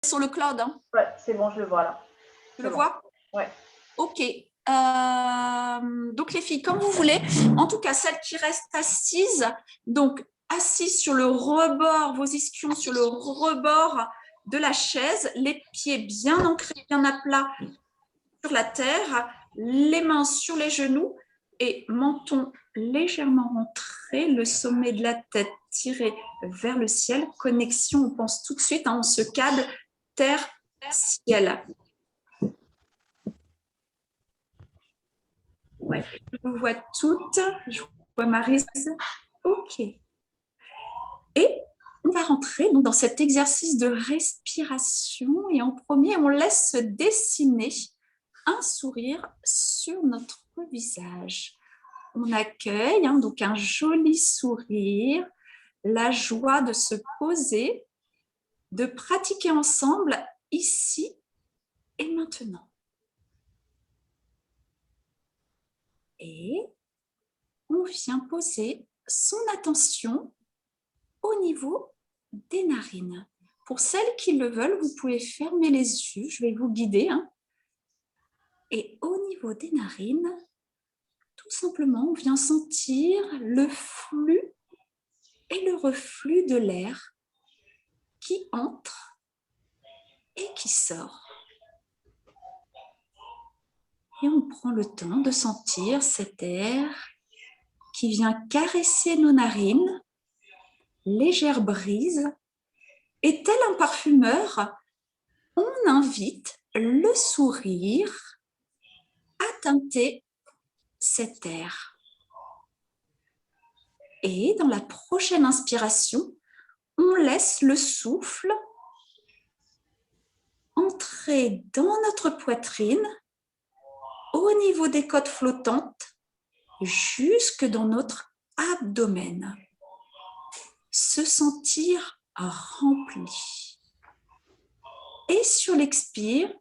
sur le cloud, hein? Ouais, c'est bon, je le vois là. Tu le vois? Ouais. Ok. Donc les filles, comme vous voulez. En tout cas, celles qui restent assises, donc assises sur le rebord, vos ischions sur le rebord de la chaise, les pieds bien ancrés, bien à plat sur la terre, les mains sur les genoux et menton légèrement rentré, le sommet de la tête tiré vers le ciel. Connexion, on pense tout de suite, hein, on se câble terre-ciel. Ouais, je vous vois toutes. Je vois Maryse. Ok. Et on va rentrer donc, dans cet exercice de respiration. Et en premier, on laisse se dessiner un sourire sur notre visage. On accueille donc un joli sourire, la joie de se poser, de pratiquer ensemble ici et maintenant. Et on vient poser son attention au niveau des narines. Pour celles qui le veulent, vous pouvez fermer les yeux, je vais vous guider. Et au niveau des narines, tout simplement, on vient sentir le flux et le reflux de l'air qui entre et qui sort. Et on prend le temps de sentir cet air qui vient caresser nos narines, légère brise. Et tel un parfumeur, on invite le sourire à teinter cet air. Et dans la prochaine inspiration, on laisse le souffle entrer dans notre poitrine, au niveau des côtes flottantes, jusque dans notre abdomen. Se sentir rempli. Et sur l'expire,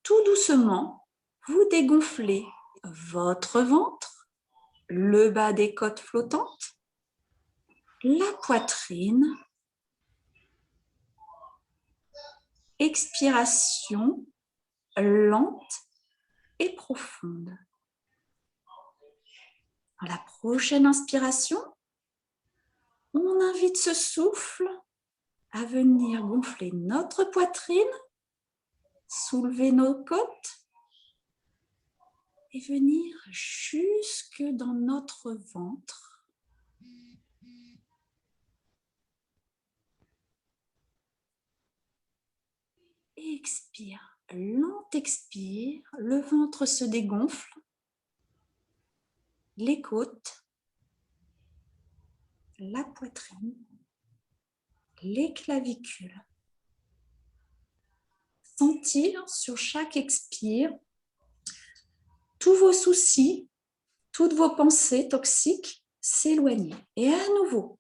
tout doucement, vous dégonflez votre ventre, le bas des côtes flottantes, la poitrine. Expiration lente et profonde. À la prochaine inspiration, on invite ce souffle à venir gonfler notre poitrine, soulever nos côtes et venir jusque dans notre ventre. Et expire, lente expire, le ventre se dégonfle, les côtes, la poitrine, les clavicules. Sentir sur chaque expire tous vos soucis, toutes vos pensées toxiques s'éloigner. Et à nouveau,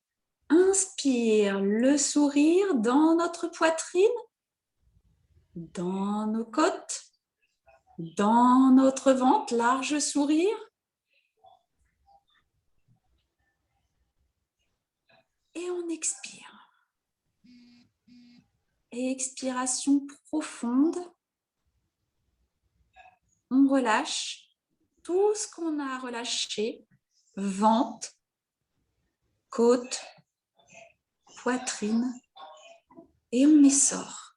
inspire le sourire dans notre poitrine, dans nos côtes, dans notre ventre, large sourire. Et on expire. Et expiration profonde. On relâche tout ce qu'on a relâché, ventre, côte, poitrine, et on essore.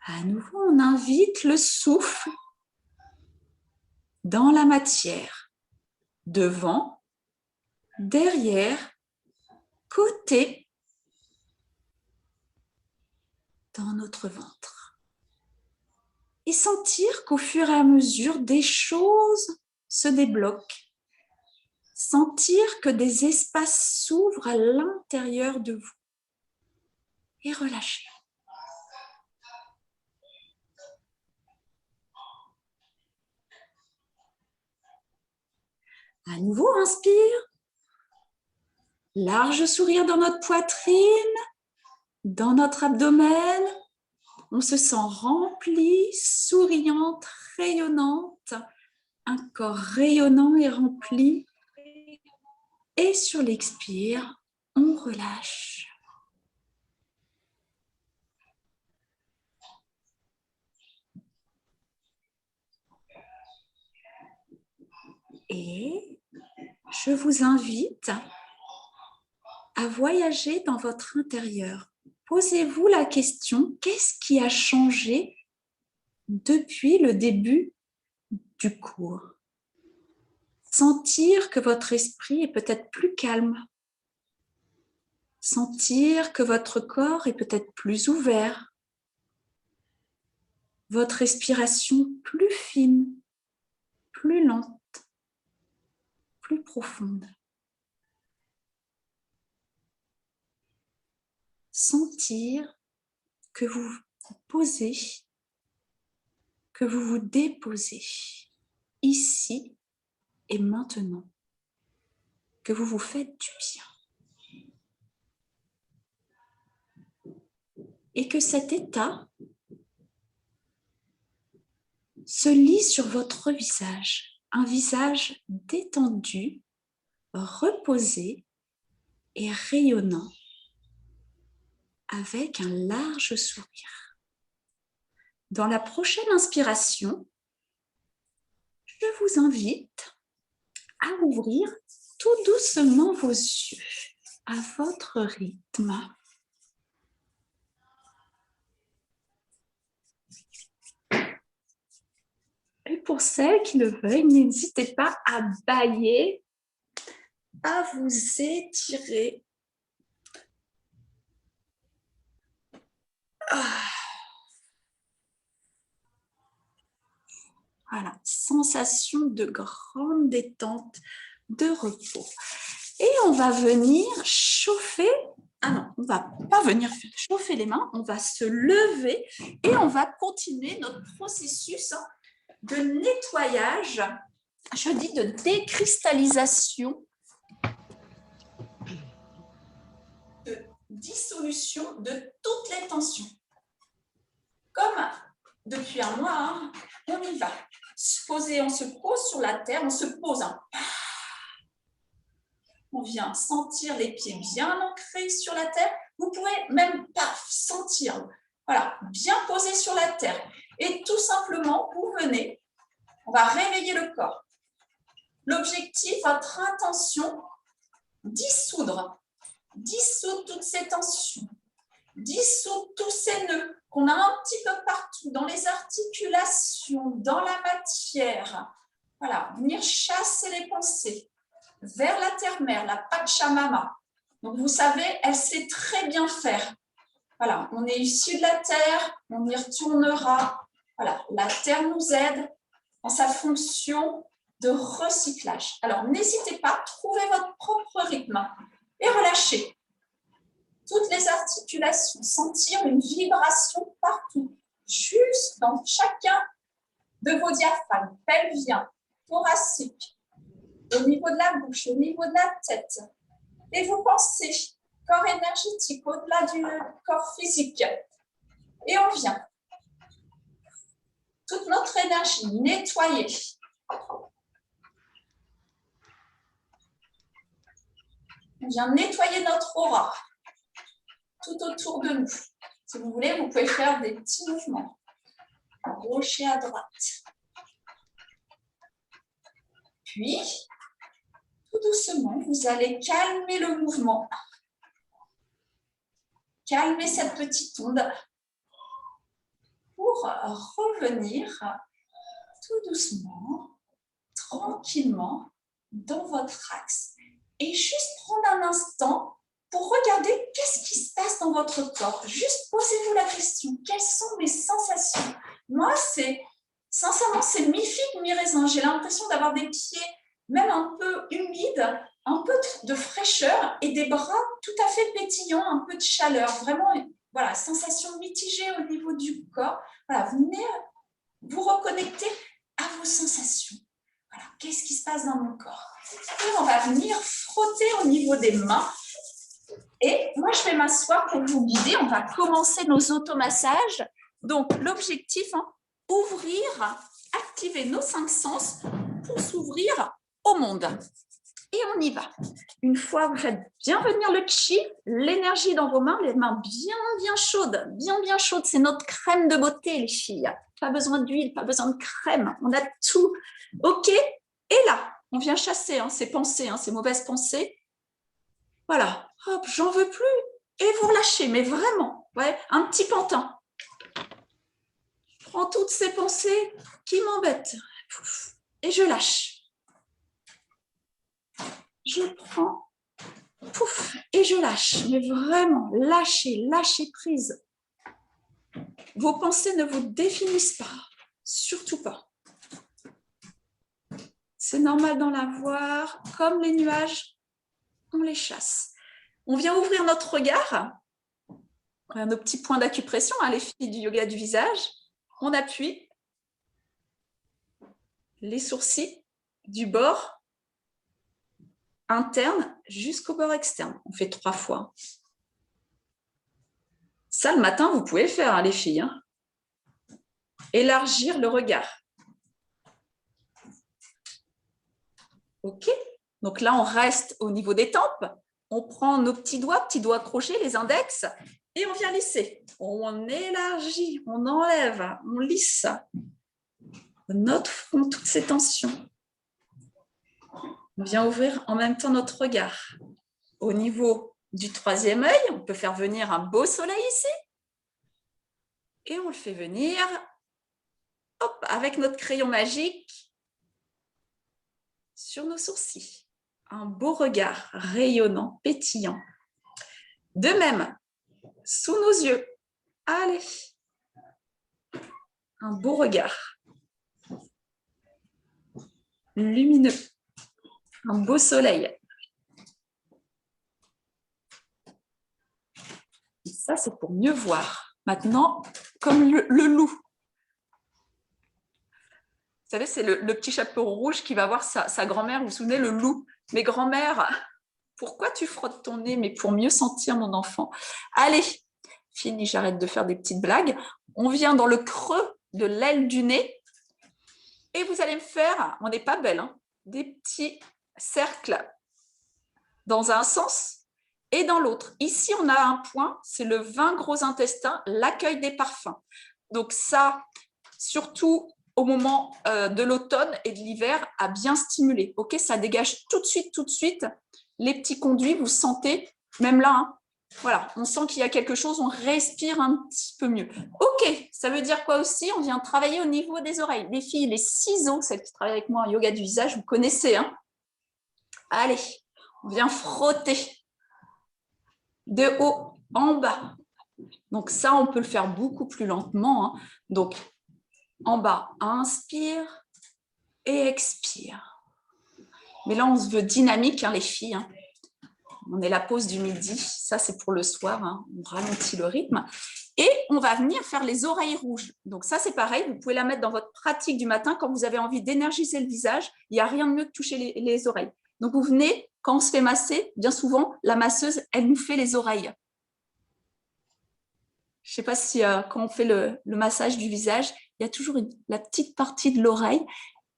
À nouveau, on invite le souffle dans la matière, devant, derrière, côté, dans notre ventre. Et sentir qu'au fur et à mesure, des choses se débloquent. Sentir que des espaces s'ouvrent à l'intérieur de vous. Et relâchez. À nouveau, inspire. Large sourire dans notre poitrine, dans notre abdomen. On se sent rempli, souriante, rayonnante. Un corps rayonnant et rempli. Et sur l'expire, on relâche. Et je vous invite à voyager dans votre intérieur. Posez-vous la question, qu'est-ce qui a changé depuis le début du cours? Sentir que votre esprit est peut-être plus calme. Sentir que votre corps est peut-être plus ouvert. Votre respiration plus fine, plus lente, plus profonde. Sentir que vous vous posez, que vous vous déposez ici et maintenant, que vous vous faites du bien. Et que cet état se lit sur votre visage, un visage détendu, reposé et rayonnant, avec un large sourire. Dans la prochaine inspiration, je vous invite à ouvrir tout doucement vos yeux à votre rythme. Et pour celles qui le veulent, n'hésitez pas à bâiller, à vous étirer. Voilà, sensation de grande détente, de repos. Et on va venir chauffer. Ah non, on ne va pas venir chauffer les mains, on va se lever et on va continuer notre processus de nettoyage, je dis de décristallisation, de dissolution de toutes les tensions. Comme depuis un mois, on y va. On se pose sur la terre, on se pose. On vient sentir les pieds bien ancrés sur la terre. Vous pouvez même sentir, voilà, bien posé sur la terre. Et tout simplement, vous venez, on va réveiller le corps. L'objectif, votre intention, dissoudre toutes ces tensions, dissoudre tous ces nœuds qu'on a un petit peu partout, dans les articulations, dans la matière. Voilà, venir chasser les pensées vers la terre-mère, la Pachamama. Donc, vous savez, elle sait très bien faire. Voilà, on est issu de la terre, on y retournera. Voilà, la terre nous aide dans sa fonction de recyclage. Alors, n'hésitez pas, trouvez votre propre rythme et relâchez toutes les articulations, sentir une vibration partout, juste dans chacun de vos diaphragmes, pelvien, thoracique, au niveau de la bouche, au niveau de la tête. Et vous pensez, corps énergétique, au-delà du corps physique. Et on vient. Toute notre énergie nettoyée. On vient nettoyer notre aura tout autour de nous. Si vous voulez, vous pouvez faire des petits mouvements. À gauche et à droite. Puis, tout doucement, vous allez calmer le mouvement. Calmer cette petite onde pour revenir tout doucement, tranquillement, dans votre axe. Et juste prendre un instant pour regarder qu'est-ce qui se passe dans votre corps. Juste posez-vous la question, quelles sont mes sensations? Moi, sincèrement, c'est mi-figue, mi-raisin. J'ai l'impression d'avoir des pieds même un peu humides, un peu de fraîcheur et des bras tout à fait pétillants, un peu de chaleur. Vraiment, voilà, sensation mitigée au niveau du corps. Voilà, venez vous reconnecter à vos sensations. Voilà, qu'est-ce qui se passe dans mon corps? Et on va venir frotter au niveau des mains. Et moi, je vais m'asseoir pour vous guider. On va commencer nos automassages. Donc, l'objectif, ouvrir, activer nos 5 sens pour s'ouvrir au monde. Et on y va. Une fois vous faites bien venir le chi, l'énergie dans vos mains, les mains bien chaudes, bien chaudes. C'est notre crème de beauté, les filles. Pas besoin d'huile, pas besoin de crème. On a tout. OK? Et là, on vient chasser ces pensées, ces mauvaises pensées. Voilà, hop, j'en veux plus. Et vous relâchez, mais vraiment, ouais, un petit pantin. Je prends toutes ces pensées qui m'embêtent et je lâche. Je prends, pouf, et je lâche. Mais vraiment, lâchez, lâchez prise. Vos pensées ne vous définissent pas, surtout pas. C'est normal d'en avoir, comme les nuages, on les chasse. On vient ouvrir notre regard, nos petits points d'acupression, les filles du yoga du visage. On appuie les sourcils du bord interne jusqu'au bord externe. On fait 3 fois. Ça, le matin, vous pouvez le faire, les filles. Élargir le regard. OK. Donc là, on reste au niveau des tempes. On prend nos petits doigts crochés, les index, et on vient lisser. On élargit, on enlève, on lisse notre front, toutes ces tensions. On vient ouvrir en même temps notre regard. Au niveau du 3e œil, on peut faire venir un beau soleil ici. Et on le fait venir hop, avec notre crayon magique sur nos sourcils. Un beau regard rayonnant, pétillant. De même, sous nos yeux. Allez. Un beau regard. Lumineux. Un beau soleil. Et ça, c'est pour mieux voir. Maintenant, comme le loup. Vous savez, c'est le petit chapeau rouge qui va voir sa grand-mère. Vous vous souvenez, le loup. Mais grand-mère, pourquoi tu frottes ton nez? Mais pour mieux sentir mon enfant. Allez, fini, j'arrête de faire des petites blagues. On vient dans le creux de l'aile du nez. Et vous allez me faire, on n'est pas belle, des petits cercles dans un sens et dans l'autre. Ici, on a un point, c'est le 20 gros intestin, l'accueil des parfums. Donc ça, surtout au moment de l'automne et de l'hiver, à bien stimuler. Ok, ça dégage tout de suite les petits conduits. Vous sentez, même là, voilà, on sent qu'il y a quelque chose, on respire un petit peu mieux. Ok, ça veut dire quoi aussi? On vient travailler au niveau des oreilles. Les filles, les ciseaux, celles qui travaillent avec moi en yoga du visage, vous connaissez. Allez, on vient frotter de haut en bas. Donc ça, on peut le faire beaucoup plus lentement. Donc, en bas, inspire et expire. Mais là, on se veut dynamique, les filles. On est la pause du midi. Ça, c'est pour le soir. On ralentit le rythme. Et on va venir faire les oreilles rouges. Donc ça, c'est pareil. Vous pouvez la mettre dans votre pratique du matin quand vous avez envie d'énergiser le visage. Il n'y a rien de mieux que toucher les oreilles. Donc, vous venez, quand on se fait masser, bien souvent, la masseuse, elle nous fait les oreilles. Je ne sais pas si quand on fait le massage du visage, il y a toujours la petite partie de l'oreille.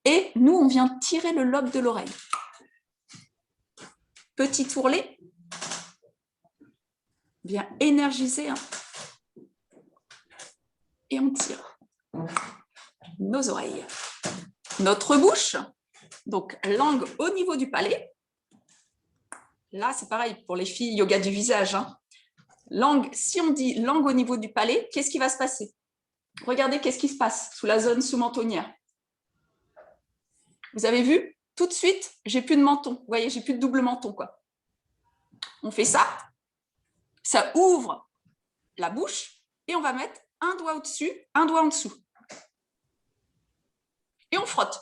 Et nous, on vient tirer le lobe de l'oreille. Petit ourlet. Bien énergiser. Et on tire nos oreilles. Notre bouche. Donc, langue au niveau du palais. Là, c'est pareil pour les filles yoga du visage. Langue, si on dit langue au niveau du palais, qu'est-ce qui va se passer? Regardez qu'est-ce qui se passe sous la zone sous-mentonnière. Vous avez vu? Tout de suite, j'ai plus de menton. Vous voyez, j'ai plus de double menton, quoi. On fait ça. Ça ouvre la bouche et on va mettre un doigt au-dessus, un doigt en dessous. Et on frotte.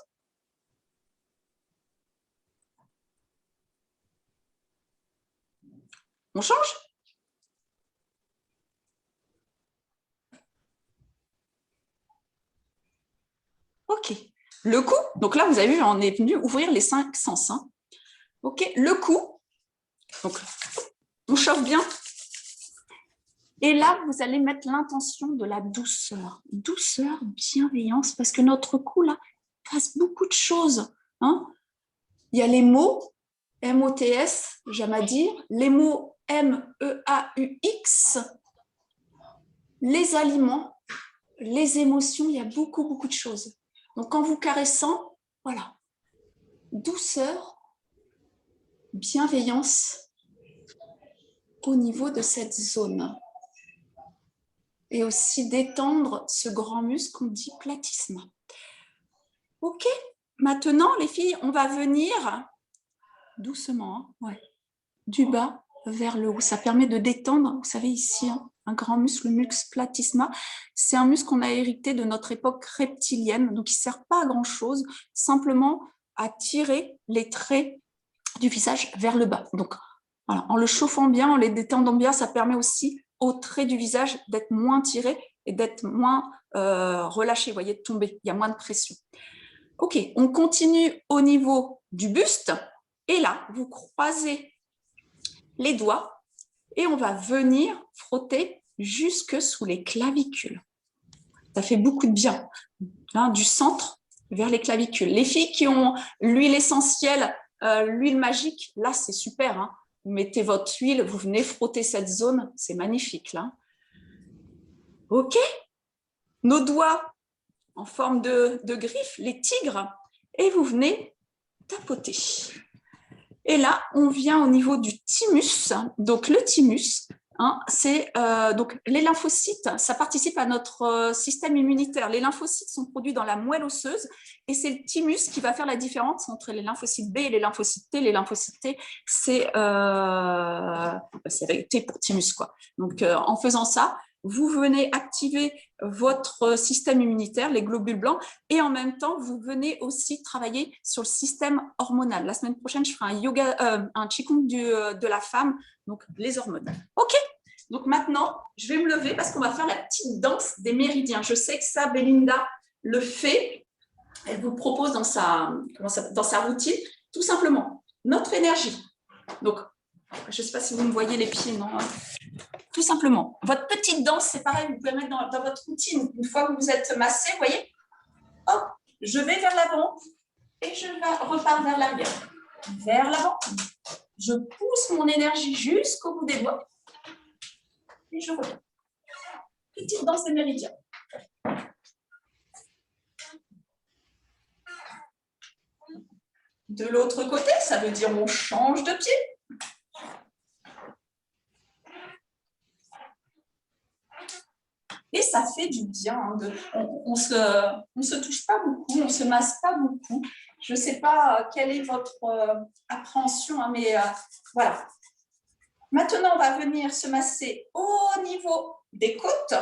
On change? Ok. Le cou, donc là, vous avez vu, on est venu ouvrir les 5 sens. Ok. Le cou, donc on chauffe bien. Et là, vous allez mettre l'intention de la douceur. Douceur, bienveillance, parce que notre cou, là, passe beaucoup de choses. Il y a les mots, M-O-T-S, j'aime à dire, les mots M-E-A-U-X, les aliments, les émotions, il y a beaucoup de choses. Donc, en vous caressant, voilà, douceur, bienveillance au niveau de cette zone. Et aussi détendre ce grand muscle qu'on dit platysma. Ok, maintenant les filles, on va venir doucement, hein, ouais, du bas vers le haut. Ça permet de détendre, vous savez ici, hein, un grand muscle, le muscle platysma. C'est un muscle qu'on a hérité de notre époque reptilienne, donc il ne sert pas à grand-chose, simplement à tirer les traits du visage vers le bas. Donc, voilà, en le chauffant bien, en les détendant bien, ça permet aussi aux traits du visage d'être moins tirés et d'être moins relâchés, vous voyez, de tomber. Il y a moins de pression. Ok, on continue au niveau du buste. Et là, vous croisez les doigts et on va venir frotter jusque sous les clavicules. Ça fait beaucoup de bien, hein, du centre vers les clavicules. Les filles qui ont l'huile essentielle, l'huile magique, là, c'est super. Hein. Vous mettez votre huile, vous venez frotter cette zone, c'est magnifique. Là. OK. Nos doigts en forme de griffes, les tigres, et vous venez tapoter. Et là, on vient au niveau du thymus. Donc, le thymus, hein, c'est donc les lymphocytes, ça participe à notre système immunitaire. Les lymphocytes sont produits dans la moelle osseuse et c'est le thymus qui va faire la différence entre les lymphocytes B et les lymphocytes T. Les lymphocytes T, c'est avec T pour thymus, quoi. Donc, en faisant ça, vous venez activer votre système immunitaire, les globules blancs, et en même temps, vous venez aussi travailler sur le système hormonal. La semaine prochaine, je ferai un qigong de la femme, donc les hormones. OK. Donc maintenant, je vais me lever parce qu'on va faire la petite danse des méridiens. Je sais que ça, Belinda le fait. Elle vous propose dans sa routine, tout simplement, notre énergie. Donc, je ne sais pas si vous me voyez les pieds, non? Tout simplement. Votre petite danse, c'est pareil, vous pouvez mettre dans votre routine. Une fois que vous êtes massé, vous voyez, hop, je vais vers l'avant et je repars vers l'arrière. Vers l'avant. Je pousse mon énergie jusqu'au bout des doigts et je reviens. Petite danse des méridiens. De l'autre côté, ça veut dire on change de pied. Et ça fait du bien. Hein, on se touche pas beaucoup, on se masse pas beaucoup. Je ne sais pas quelle est votre appréhension, hein, mais voilà. Maintenant, on va venir se masser au niveau des côtes.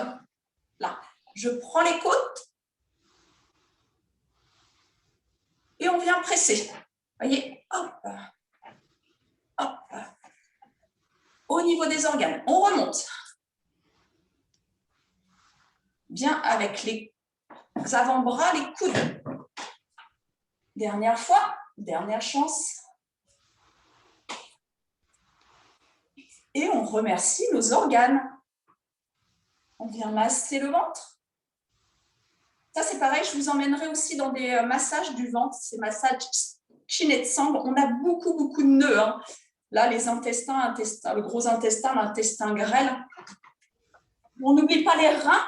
Là, je prends les côtes et on vient presser. Vous voyez, hop, hop. Au niveau des organes, on remonte. Bien avec les avant-bras, les coudes. Dernière fois, dernière chance. Et on remercie nos organes. On vient masser le ventre. Ça, c'est pareil, je vous emmènerai aussi dans des massages du ventre, ces massages Chinetsang. On a beaucoup de nœuds. Hein. Là, les intestins, le gros intestin, l'intestin grêle. On n'oublie pas les reins.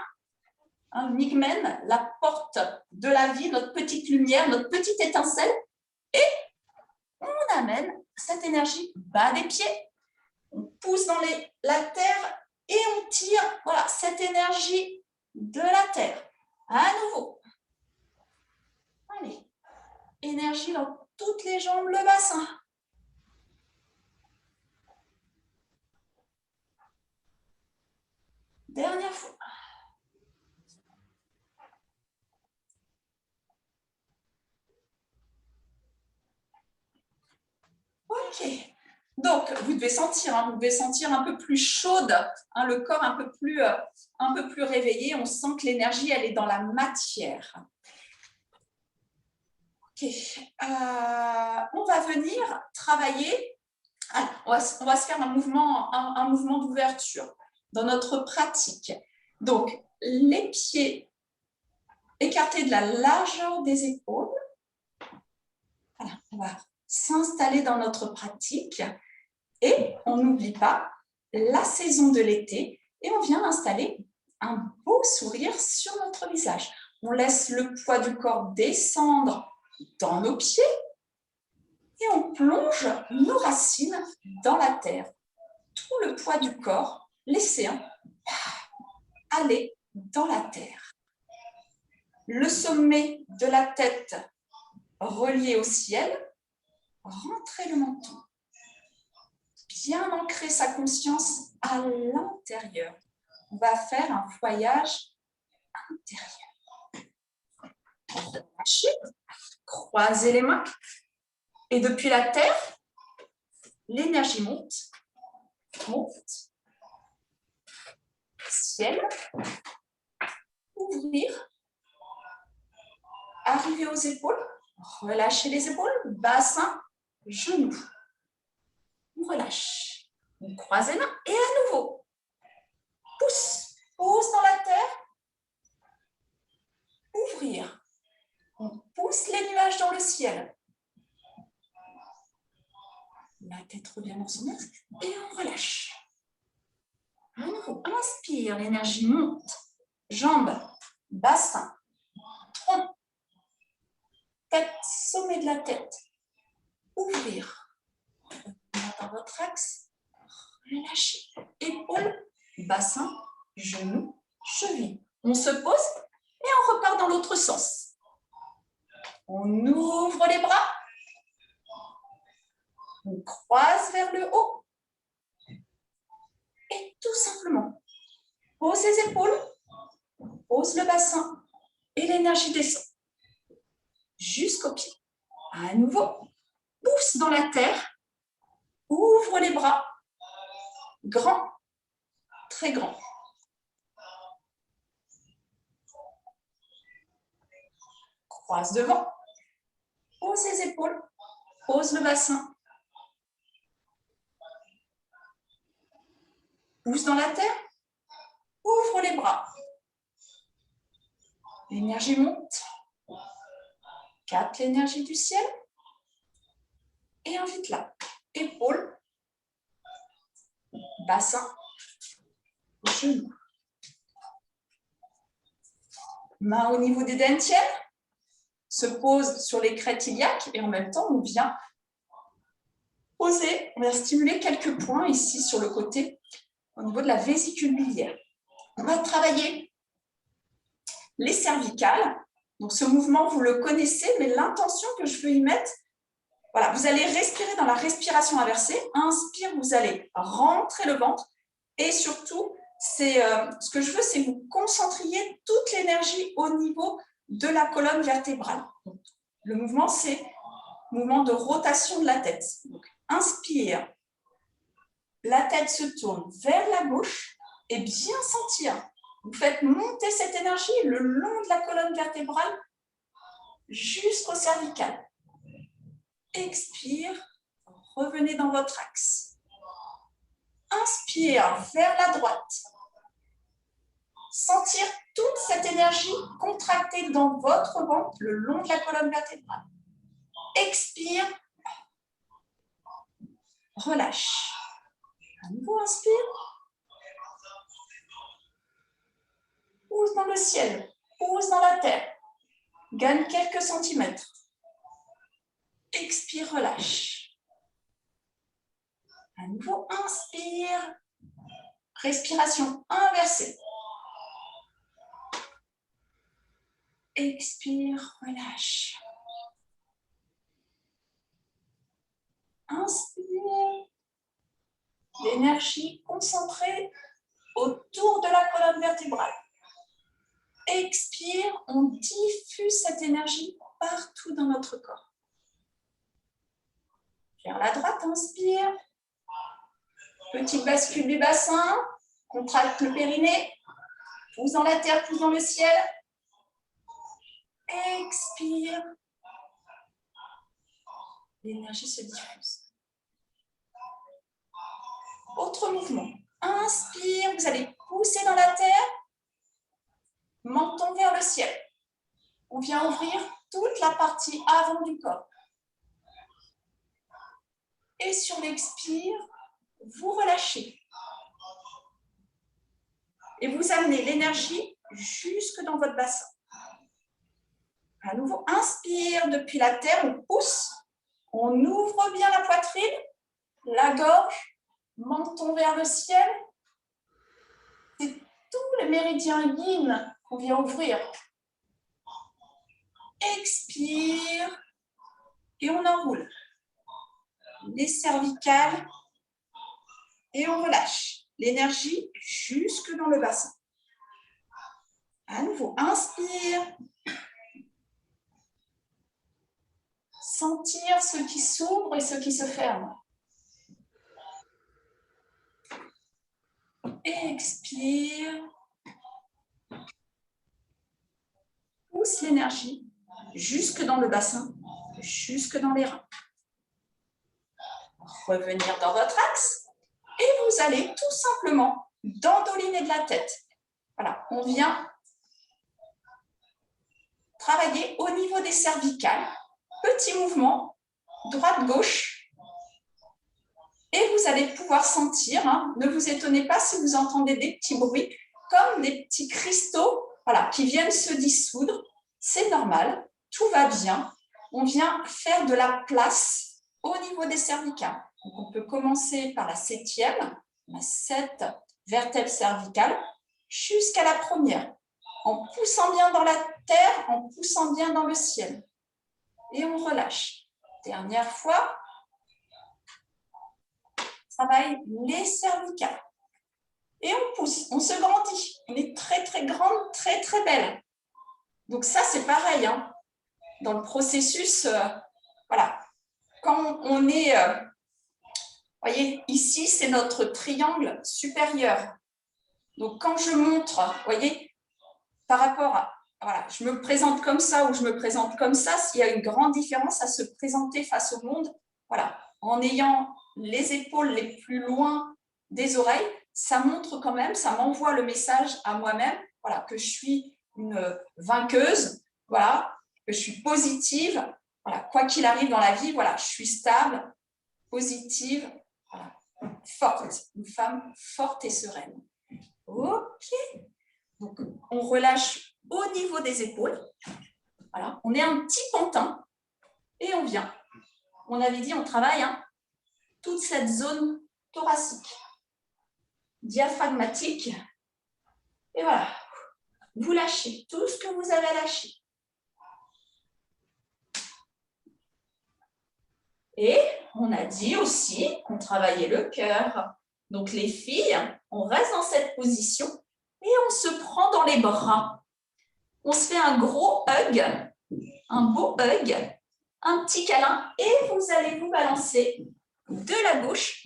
Hein, Nigmen, la porte de la vie, notre petite lumière, notre petite étincelle. Et on amène cette énergie bas des pieds. On pousse dans la terre et on tire voilà, cette énergie de la terre. À nouveau. Allez. Énergie dans toutes les jambes, le bassin. Dernière fois. Ok. Donc, vous devez sentir un peu plus chaude, hein, le corps un peu plus réveillé. On sent que l'énergie, elle est dans la matière. Ok. On va venir travailler. Alors, on va se faire un mouvement d'ouverture dans notre pratique. Donc, les pieds écartés de la largeur des épaules. Voilà, on va s'installer dans notre pratique. Et on n'oublie pas la saison de l'été et on vient installer un beau sourire sur notre visage. On laisse le poids du corps descendre dans nos pieds Et on plonge nos racines dans la terre. Tout le poids du corps, laissez aller dans la terre. Le sommet de la tête relié au ciel, rentrez le menton. Bien ancrer sa conscience à l'intérieur. On va faire un voyage intérieur. Lâchez, croisez les mains. Et depuis la terre, l'énergie monte, monte. Ciel, ouvrir, arriver aux épaules, relâchez les épaules, bassin, genoux. On relâche. On croise les mains et à nouveau. Pousse, pousse dans la terre. Ouvrir. On pousse les nuages dans le ciel. La tête revient dans son axe et on relâche. À nouveau, inspire, l'énergie monte. Jambes, bassin, tronc, tête, sommet de la tête. Ouvrir. Dans votre axe, relâchez. Épaules, bassin, genoux, cheville. On se pose et on repart dans l'autre sens. On ouvre les bras. On croise vers le haut. Et tout simplement, pose les épaules, pose le bassin et l'énergie descend jusqu'aux pieds. À nouveau, pousse dans la terre, ouvre les bras, grand, très grand. Croise devant, pose les épaules, pose le bassin. Pousse dans la terre, ouvre les bras. L'énergie monte. Capte l'énergie du ciel. Et invite-la. Épaules, bassin, genoux. Main au niveau des dentières. Se pose sur les crêtes iliaques et en même temps, on vient poser. On va stimuler quelques points ici sur le côté au niveau de la vésicule biliaire. On va travailler les cervicales. Donc, ce mouvement, vous le connaissez, mais l'intention que je veux y mettre, voilà, vous allez respirer dans la respiration inversée. Inspire, vous allez rentrer le ventre. Et surtout, ce que je veux, c'est que vous concentriez toute l'énergie au niveau de la colonne vertébrale. Donc, le mouvement, c'est le mouvement de rotation de la tête. Donc, inspire. La tête se tourne vers la gauche et bien sentir. Vous faites monter cette énergie le long de la colonne vertébrale jusqu'au cervical. Expire, revenez dans votre axe. Inspire vers la droite. Sentir toute cette énergie contractée dans votre ventre le long de la colonne vertébrale. Expire, relâche. À nouveau, inspire. Pousse dans le ciel, pousse dans la terre. Gagne quelques centimètres. Expire, relâche. À nouveau, inspire. Respiration inversée. Expire, relâche. Inspire. L'énergie concentrée autour de la colonne vertébrale. Expire, on diffuse cette énergie partout dans notre corps. Vers la droite, inspire. Petite bascule du bassin, contracte le périnée, pousse dans la terre, pousse dans le ciel. Expire. L'énergie se diffuse. Autre mouvement. Inspire, vous allez pousser dans la terre, menton vers le ciel. On vient ouvrir toute la partie avant du corps. Et sur l'expire, vous relâchez. Et vous amenez l'énergie jusque dans votre bassin. À nouveau, inspire depuis la terre, on pousse. On ouvre bien la poitrine, la gorge, menton vers le ciel. C'est tous les méridiens yin qu'on vient ouvrir. Expire et on enroule. Les cervicales et on relâche. L'énergie jusque dans le bassin. À nouveau, inspire. Sentir ce qui s'ouvre et ce qui se ferme. Expire. Pousse l'énergie jusque dans le bassin, jusque dans les reins. Revenir dans votre axe et vous allez tout simplement dandoliner de la tête. Voilà, on vient travailler au niveau des cervicales. Petit mouvement, droite-gauche. Et vous allez pouvoir sentir, ne vous étonnez pas si vous entendez des petits bruits, comme des petits cristaux qui viennent se dissoudre. C'est normal, tout va bien. On vient faire de la place au niveau des cervicales. Donc on peut commencer par la 7e, la 7 vertèbres cervicales, jusqu'à la première, en poussant bien dans la terre, en poussant bien dans le ciel. Et on relâche. Dernière fois, travaille les cervicales. Et on pousse, on se grandit. On est très, très grande, très, très belle. Donc ça, c'est pareil. Dans le processus, voilà. Quand on est, voyez, ici, c'est notre triangle supérieur. Donc quand je montre, voyez, par rapport à, voilà, je me présente comme ça ou je me présente comme ça, s'il y a une grande différence à se présenter face au monde, voilà, en ayant les épaules les plus loin des oreilles, ça montre quand même, ça m'envoie le message à moi-même, voilà, que je suis une vainqueuse, voilà, que je suis positive, voilà, quoi qu'il arrive dans la vie, voilà, je suis stable, positive, voilà, forte, une femme forte et sereine. Ok, donc on relâche au niveau des épaules, voilà, on est un petit pantin et on vient. On avait dit, on travaille toute cette zone thoracique, diaphragmatique, et voilà, vous lâchez tout ce que vous avez lâché. Et on a dit aussi qu'on travaillait le cœur. Donc les filles, on reste dans cette position et on se prend dans les bras. On se fait un gros hug, un beau hug, un petit câlin et vous allez vous balancer de la gauche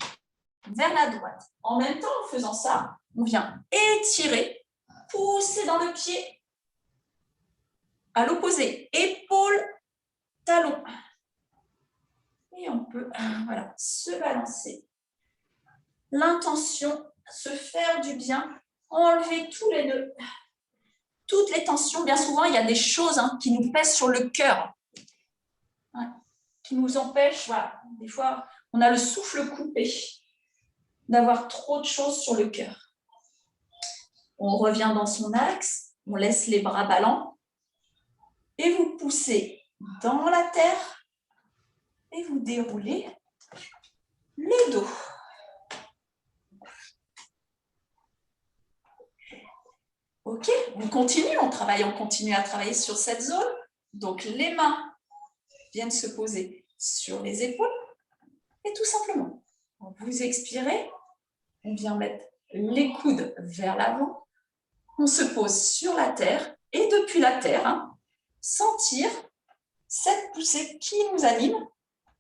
vers la droite. En même temps, en faisant ça, on vient étirer, pousser dans le pied à l'opposé, épaule, talon. Et on peut voilà, se balancer. L'intention, se faire du bien, enlever tous les nœuds, toutes les tensions. Bien souvent, il y a des choses qui nous pèsent sur le cœur, qui nous empêchent, voilà, des fois, on a le souffle coupé, d'avoir trop de choses sur le cœur. On revient dans son axe, on laisse les bras ballants, et vous poussez dans la terre, et vous déroulez le dos. Ok, on continue, on continue à travailler sur cette zone. Donc, les mains viennent se poser sur les épaules. Et tout simplement, vous expirez, on vient mettre les coudes vers l'avant. On se pose sur la terre et depuis la terre, sentir cette poussée qui nous anime.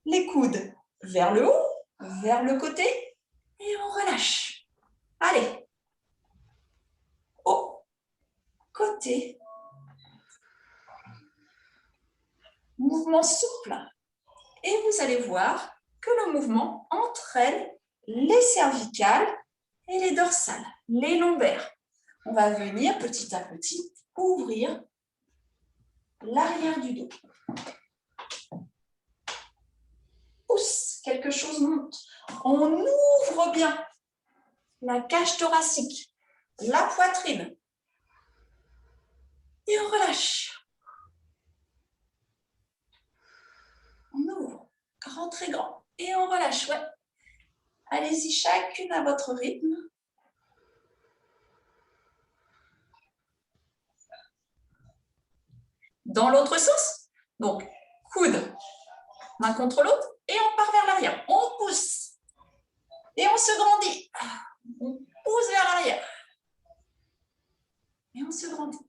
Les coudes vers le haut, vers le côté et on relâche. Allez, haut, côté. Mouvement souple. Et vous allez voir que le mouvement entraîne les cervicales et les dorsales, les lombaires. On va venir petit à petit ouvrir l'arrière du dos. Pousse, quelque chose monte. On ouvre bien la cage thoracique, la poitrine. Et on relâche. On ouvre. Grand rentrez grand. Et on relâche, ouais. Allez-y, chacune à votre rythme. Dans l'autre sens. Donc, coude, l'un contre l'autre, et on part vers l'arrière. On pousse. Et on se grandit. On pousse vers l'arrière. Et on se grandit.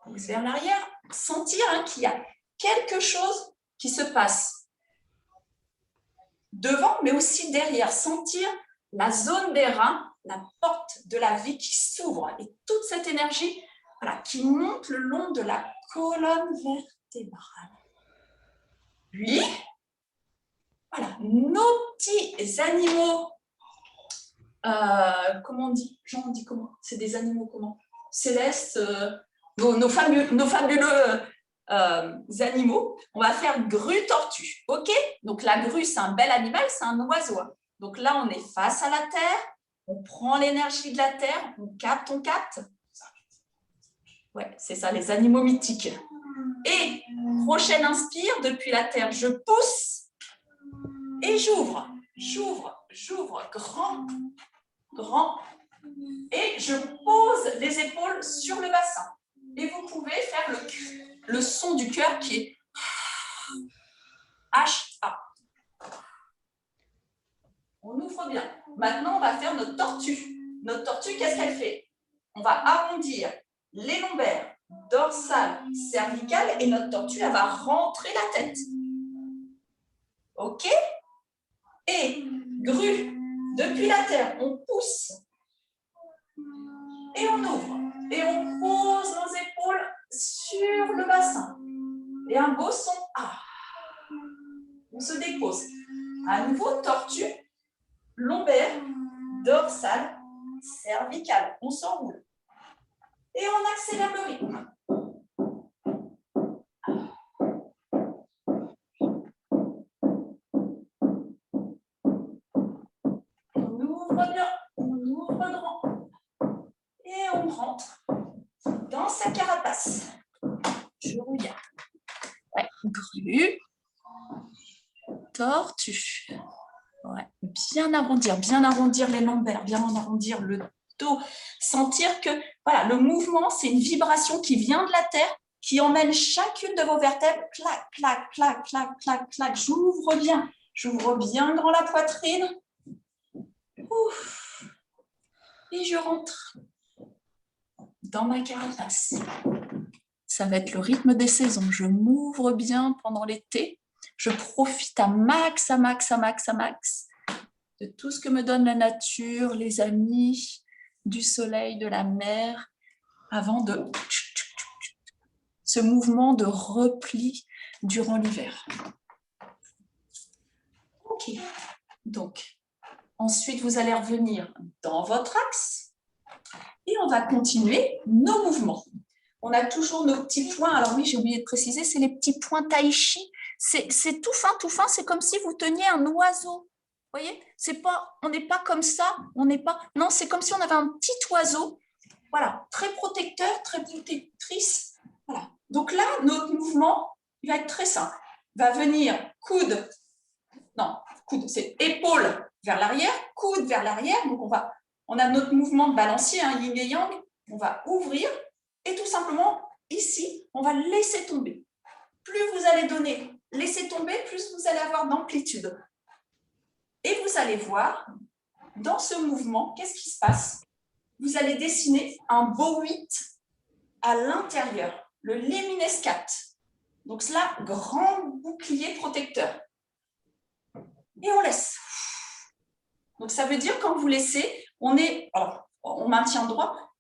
On pousse vers l'arrière. Sentir qu'il y a quelque chose qui se passe devant, mais aussi derrière. Sentir la zone des reins, la porte de la vie qui s'ouvre. Et toute cette énergie qui monte le long de la colonne vertébrale. Puis, nos petits animaux, comment on dit? Jean, on dit comment? C'est des animaux comment? Célestes, nos fabuleux animaux. On va faire grue-tortue, ok? Donc la grue, c'est un bel animal, c'est un oiseau. Donc là, on est face à la terre, on prend l'énergie de la terre, on capte. Ouais, c'est ça, les animaux mythiques. Et prochaine inspire, depuis la terre, je pousse et j'ouvre, grand. Et je pose les épaules sur le bassin. Et vous pouvez faire le son du cœur qui est H-A. On ouvre bien. Maintenant, on va faire notre tortue. Notre tortue, qu'est-ce qu'elle fait? On va arrondir les lombaires, dorsale, cervicale, et notre tortue, elle va rentrer la tête. OK? Et grue, depuis la terre, on pousse. Et on ouvre. Et on pose nos épaules sur le bassin. Et un beau son A. On se dépose. À nouveau, tortue, lombaire, dorsale, cervicale. On s'enroule. Et on accélère le rythme. On ouvre bien, on ouvre grand. Et on rentre dans sa carapace. Je regarde. Ouais, grue, tortue. Ouais. Bien arrondir les lombaires, bien arrondir le dos. Sentir que le mouvement, c'est une vibration qui vient de la terre, qui emmène chacune de vos vertèbres. Clac, clac, clac, clac, clac, clac. J'ouvre bien grand la poitrine. Ouf. Et je rentre dans ma carapace. Ça va être le rythme des saisons. Je m'ouvre bien pendant l'été. Je profite à max de tout ce que me donne la nature, les amis, du soleil, de la mer, avant de ce mouvement de repli durant l'hiver. Ok. Donc, ensuite, vous allez revenir dans votre axe et on va continuer nos mouvements. On a toujours nos petits points. Alors oui, j'ai oublié de préciser, c'est les petits points tai chi. C'est tout fin. C'est comme si vous teniez un oiseau. Vous voyez, on n'est pas comme ça. Non, c'est comme si on avait un petit oiseau. Voilà, très protecteur, très protectrice. Voilà. Donc là, notre mouvement, il va être très simple. Il va venir coude, c'est épaule vers l'arrière, coude vers l'arrière. Donc on a notre mouvement de balancier, yin et yang. On va ouvrir. Et tout simplement, ici, on va laisser tomber. Plus vous allez laisser tomber, plus vous allez avoir d'amplitude. Et vous allez voir, dans ce mouvement, qu'est-ce qui se passe? Vous allez dessiner un beau 8 à l'intérieur, le Léminescat. Donc cela, grand bouclier protecteur. Et on laisse. Donc ça veut dire quand vous laissez, on maintient droit.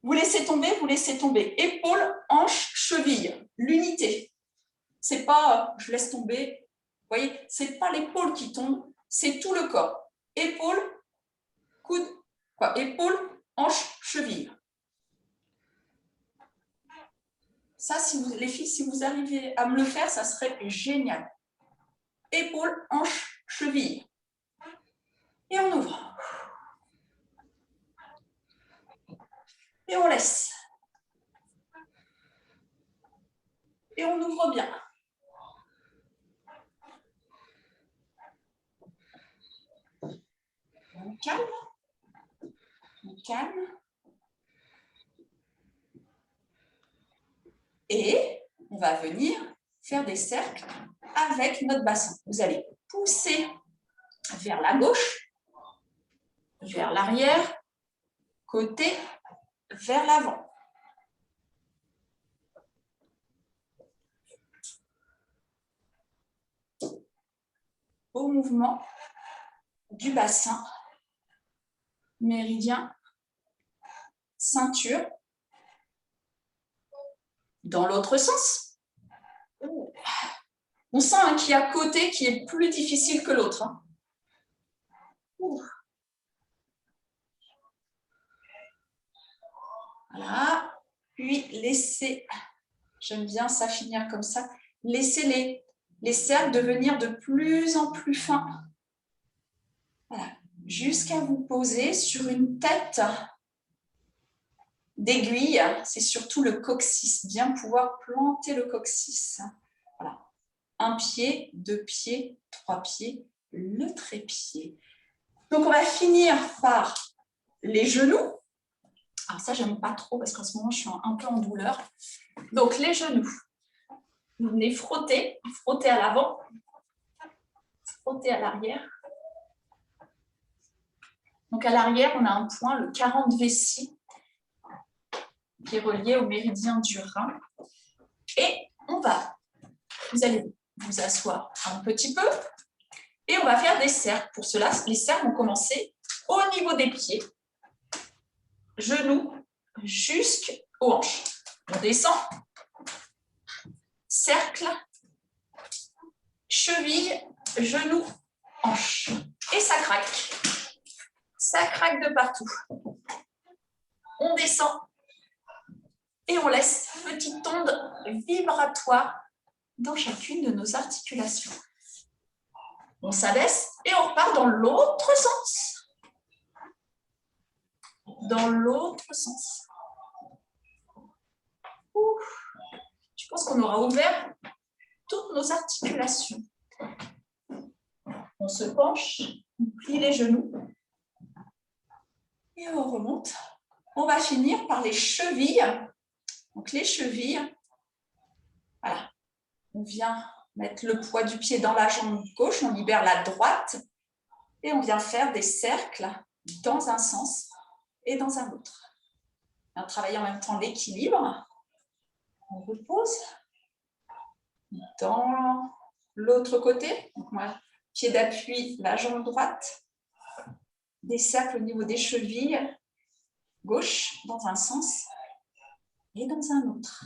Vous laissez tomber. Épaule, hanche, cheville. L'unité. C'est pas je laisse tomber. Vous voyez, c'est pas l'épaule qui tombe, c'est tout le corps. Épaule, coude, épaule, hanche, cheville. Ça, les filles, si vous arrivez à me le faire, ça serait génial. Épaule, hanche, cheville. Et on ouvre. Et on laisse. Et on ouvre bien. calme. On calme. Et on va venir faire des cercles avec notre bassin. Vous allez pousser vers la gauche, vers l'arrière, côté, vers l'avant. Au mouvement du bassin, méridien, ceinture, dans l'autre sens. On sent qu'il y a un côté qui est plus difficile que l'autre. Voilà. Puis laissez, j'aime bien ça finir comme ça, laissez les cercles devenir de plus en plus fins. Voilà. Jusqu'à vous poser sur une tête d'aiguille, c'est surtout le coccyx, bien pouvoir planter le coccyx. Voilà. Un pied, deux pieds, trois pieds, le trépied. Donc, on va finir par les genoux. Alors ça, j'aime pas trop parce qu'en ce moment, je suis un peu en douleur. Donc, les genoux. Vous venez frotter à l'avant, frotter à l'arrière. Donc, à l'arrière, on a un point, le 40 vessie, qui est relié au méridien du rein. Et vous allez vous asseoir un petit peu et on va faire des cercles. Pour cela, les cercles vont commencer au niveau des pieds, genoux, jusqu'aux hanches. On descend, cercle, cheville, genoux, hanches. Et ça craque. Ça craque de partout. On descend et on laisse une petite onde vibratoire dans chacune de nos articulations. On s'abaisse et on repart dans l'autre sens. Dans l'autre sens. Je pense qu'on aura ouvert toutes nos articulations. On se penche, on plie les genoux et on remonte. On va finir par les chevilles. Donc les chevilles, voilà. On vient mettre le poids du pied dans la jambe gauche, on libère la droite et on vient faire des cercles dans un sens et dans un autre. On travaille en même temps l'équilibre. On repose dans l'autre côté. Donc moi, pied d'appui, la jambe droite. Des cercles au niveau des chevilles, gauche dans un sens et dans un autre.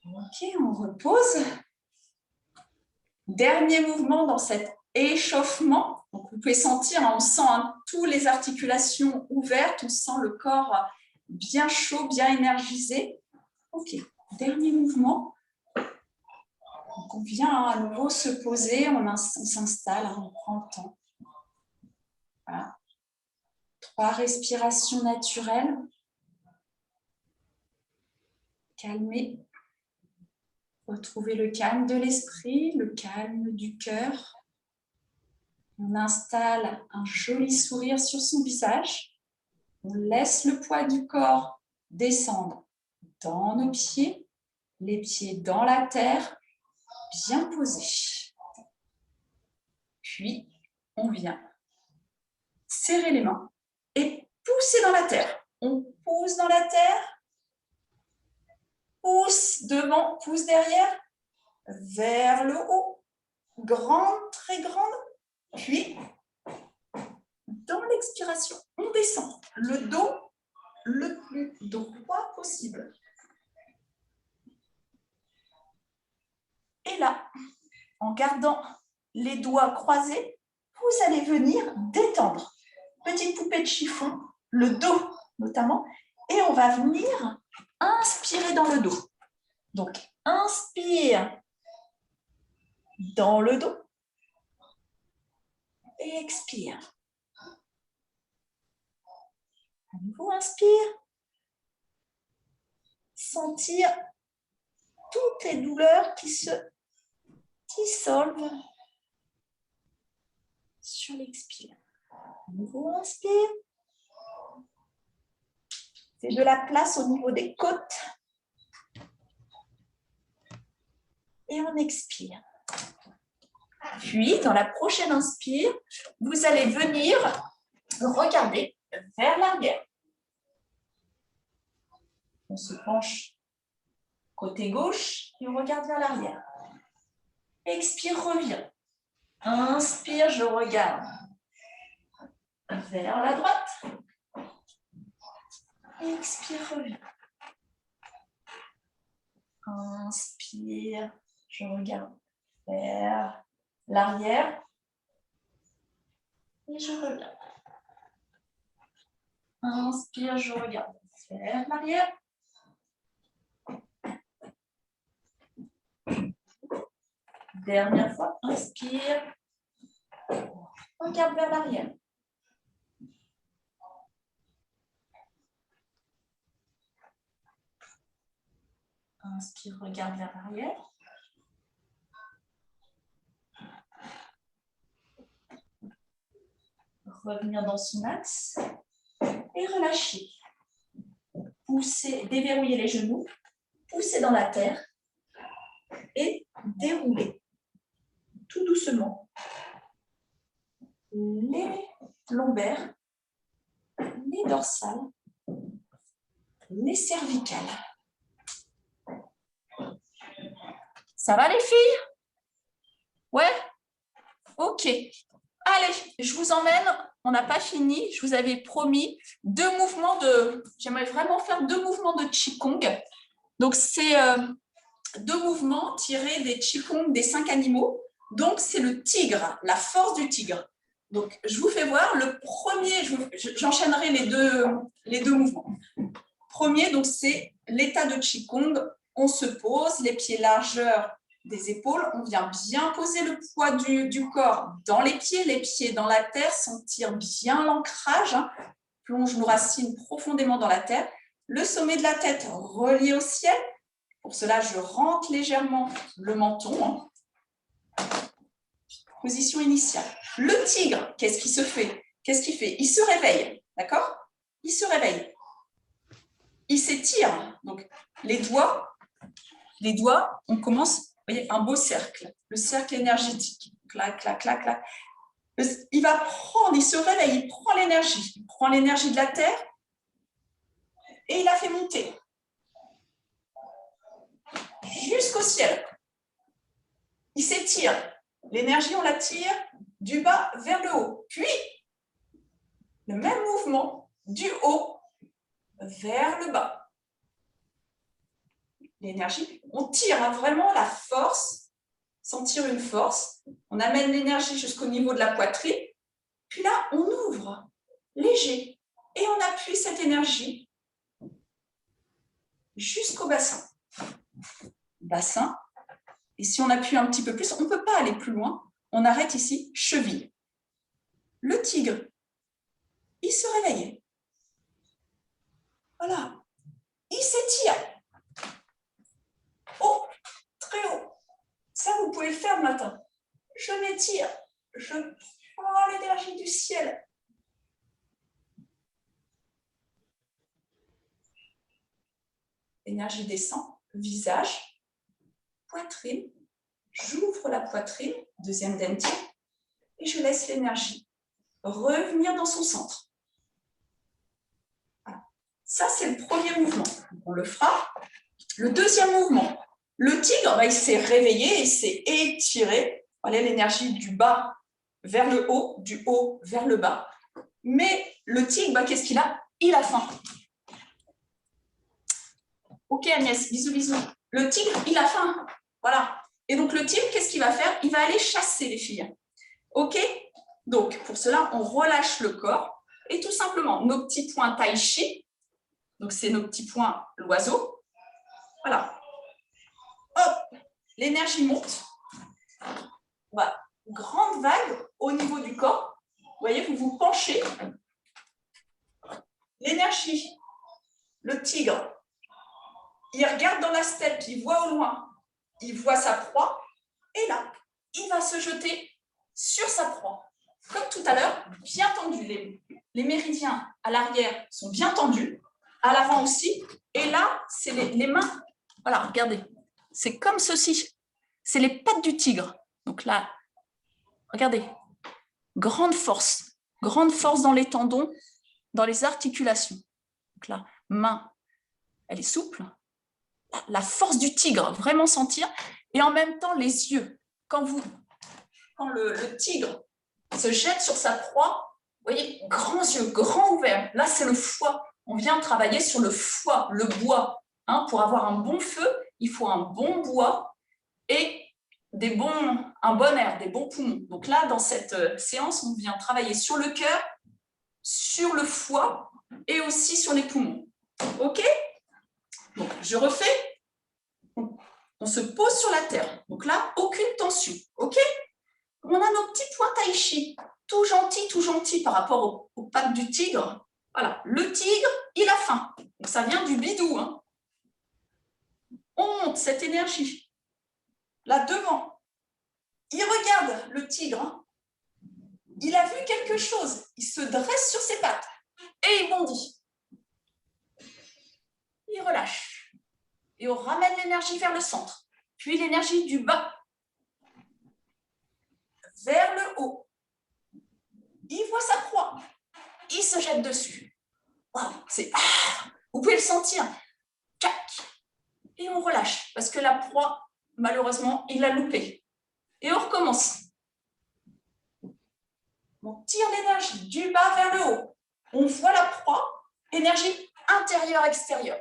Ok, on repose. Dernier mouvement dans cet échauffement. Donc, vous pouvez sentir, on sent toutes les articulations ouvertes, on sent le corps bien chaud, bien énergisé. Ok, dernier mouvement. Donc, on vient à nouveau se poser, on s'installe, on prend le temps. Voilà. 3 respirations naturelles. Calmez. Retrouvez le calme de l'esprit, le calme du cœur. On installe un joli sourire sur son visage. On laisse le poids du corps descendre dans nos pieds, les pieds dans la terre, bien posés. Puis, on vient serrer les mains et pousser dans la terre. On pousse dans la terre, pousse devant, pousse derrière, vers le haut, grande, très grande. Puis, dans l'expiration, on descend le dos le plus droit possible. Et là, en gardant les doigts croisés, vous allez venir détendre. Petite poupée de chiffon, le dos notamment, et on va venir inspirer dans le dos. Donc, inspire dans le dos et expire. À nouveau, inspire. Sentir toutes les douleurs qui se dissolvent sur l'expire. À nouveau, inspire. Fais de la place au niveau des côtes. Et on expire. Puis, dans la prochaine inspire, vous allez venir regarder vers l'arrière. On se penche côté gauche et on regarde vers l'arrière. Expire, reviens. Inspire, je regarde vers la droite. Expire, reviens. Inspire, je regarde vers l'arrière. Et je reviens. Inspire, je regarde vers l'arrière. Dernière fois, inspire. Regarde vers l'arrière. Inspire, regarde vers l'arrière. Revenir dans son axe et relâcher. Poussez, déverrouiller les genoux, poussez dans la terre et dérouler tout doucement les lombaires, les dorsales, les cervicales. Ça va les filles? Ouais? Ok. Allez, je vous emmène, on n'a pas fini, je vous avais promis j'aimerais vraiment faire 2 mouvements de Qigong. Donc, c'est 2 mouvements tirés des Qigong des 5 animaux. Donc, c'est le tigre, la force du tigre. Donc, je vous fais voir le premier, j'enchaînerai les deux mouvements. Premier, donc c'est l'état de Qigong. On se pose, les pieds largeur des épaules, on vient bien poser le poids du corps dans les pieds dans la terre, sentir bien l'ancrage, hein. Plonge nos racines profondément dans la terre. Le sommet de la tête relié au ciel. Pour cela, je rentre légèrement le menton. Hein. Position initiale. Le tigre, qu'est-ce qu'il se fait? Qu'est-ce qu'il fait? Il se réveille, d'accord? Il se réveille. Il s'étire. Donc, les doigts, on commence, vous voyez, un beau cercle. Le cercle énergétique. Clac, clac, clac, clac. Il va prendre, il se réveille, il prend l'énergie. Il prend l'énergie de la terre et il la fait monter jusqu'au ciel. Il s'étire. L'énergie, on la tire du bas vers le haut. Puis, le même mouvement du haut vers le bas. L'énergie, on tire hein, vraiment la force, sentir une force. On amène l'énergie jusqu'au niveau de la poitrine. Puis là, on ouvre, léger. Et on appuie cette énergie jusqu'au bassin. Bassin. Et si on appuie un petit peu plus, on ne peut pas aller plus loin. On arrête ici, cheville. Le tigre, il se réveille. Voilà. Il s'étire. Haut, très haut. Ça, vous pouvez le faire le matin. Je m'étire. Je prends l'énergie du ciel. L'énergie descend. Visage, poitrine. J'ouvre la poitrine, deuxième dentier, et je laisse l'énergie revenir dans son centre. Voilà. Ça, c'est le premier mouvement. On le fera. Le deuxième mouvement, le tigre, il s'est réveillé, il s'est étiré. Voilà l'énergie du bas vers le haut, du haut vers le bas. Mais le tigre, qu'est-ce qu'il a? Il a faim. Ok Agnès, bisous, bisous. Le tigre, il a faim. Voilà. Et donc le tigre, qu'est-ce qu'il va faire? Il va aller chasser les filles. Ok? Donc pour cela, on relâche le corps. Et tout simplement, nos petits points tai chi. Donc c'est nos petits points l'oiseau. Voilà. Hop, l'énergie monte. Voilà. Grande vague au niveau du corps. Vous voyez, vous vous penchez. L'énergie, le tigre, il regarde dans la steppe, il voit au loin, il voit sa proie. Et là, il va se jeter sur sa proie. comme tout à l'heure, bien tendu. Les méridiens à l'arrière sont bien tendus, à l'avant aussi. Et là, c'est les mains. Voilà, regardez. C'est comme ceci. C'est les pattes du tigre. Donc là, regardez. Grande force dans les tendons, dans les articulations. Donc là, main, elle est souple. La force du tigre, vraiment sentir. Et en même temps, les yeux. Quand le tigre se jette sur sa proie, vous voyez, grands yeux, grands ouverts. Là, c'est le foie. On vient travailler sur le foie, le bois. Pour avoir un bon feu, il faut un bon bois et un bon air, des bons poumons. Donc là, dans cette séance, on vient travailler sur le cœur, sur le foie et aussi sur les poumons. OK? Donc, je refais. On se pose sur la terre. Donc là, aucune tension. OK? On a nos petits points tai chi. Tout gentil par rapport aux pattes du tigre. Voilà, le tigre, il a faim. Donc ça vient du bidou. On monte cette énergie. Là devant, il regarde le tigre. Il a vu quelque chose. Il se dresse sur ses pattes et il bondit. Il relâche. Et on ramène l'énergie vers le centre. Puis l'énergie du bas vers le haut. Il voit sa proie. Il se jette dessus. Wow, vous pouvez le sentir. Tchac. Et on relâche parce que la proie, malheureusement, il l'a loupée. Et on recommence. On tire l'énergie du bas vers le haut. On voit la proie, énergie intérieure-extérieure.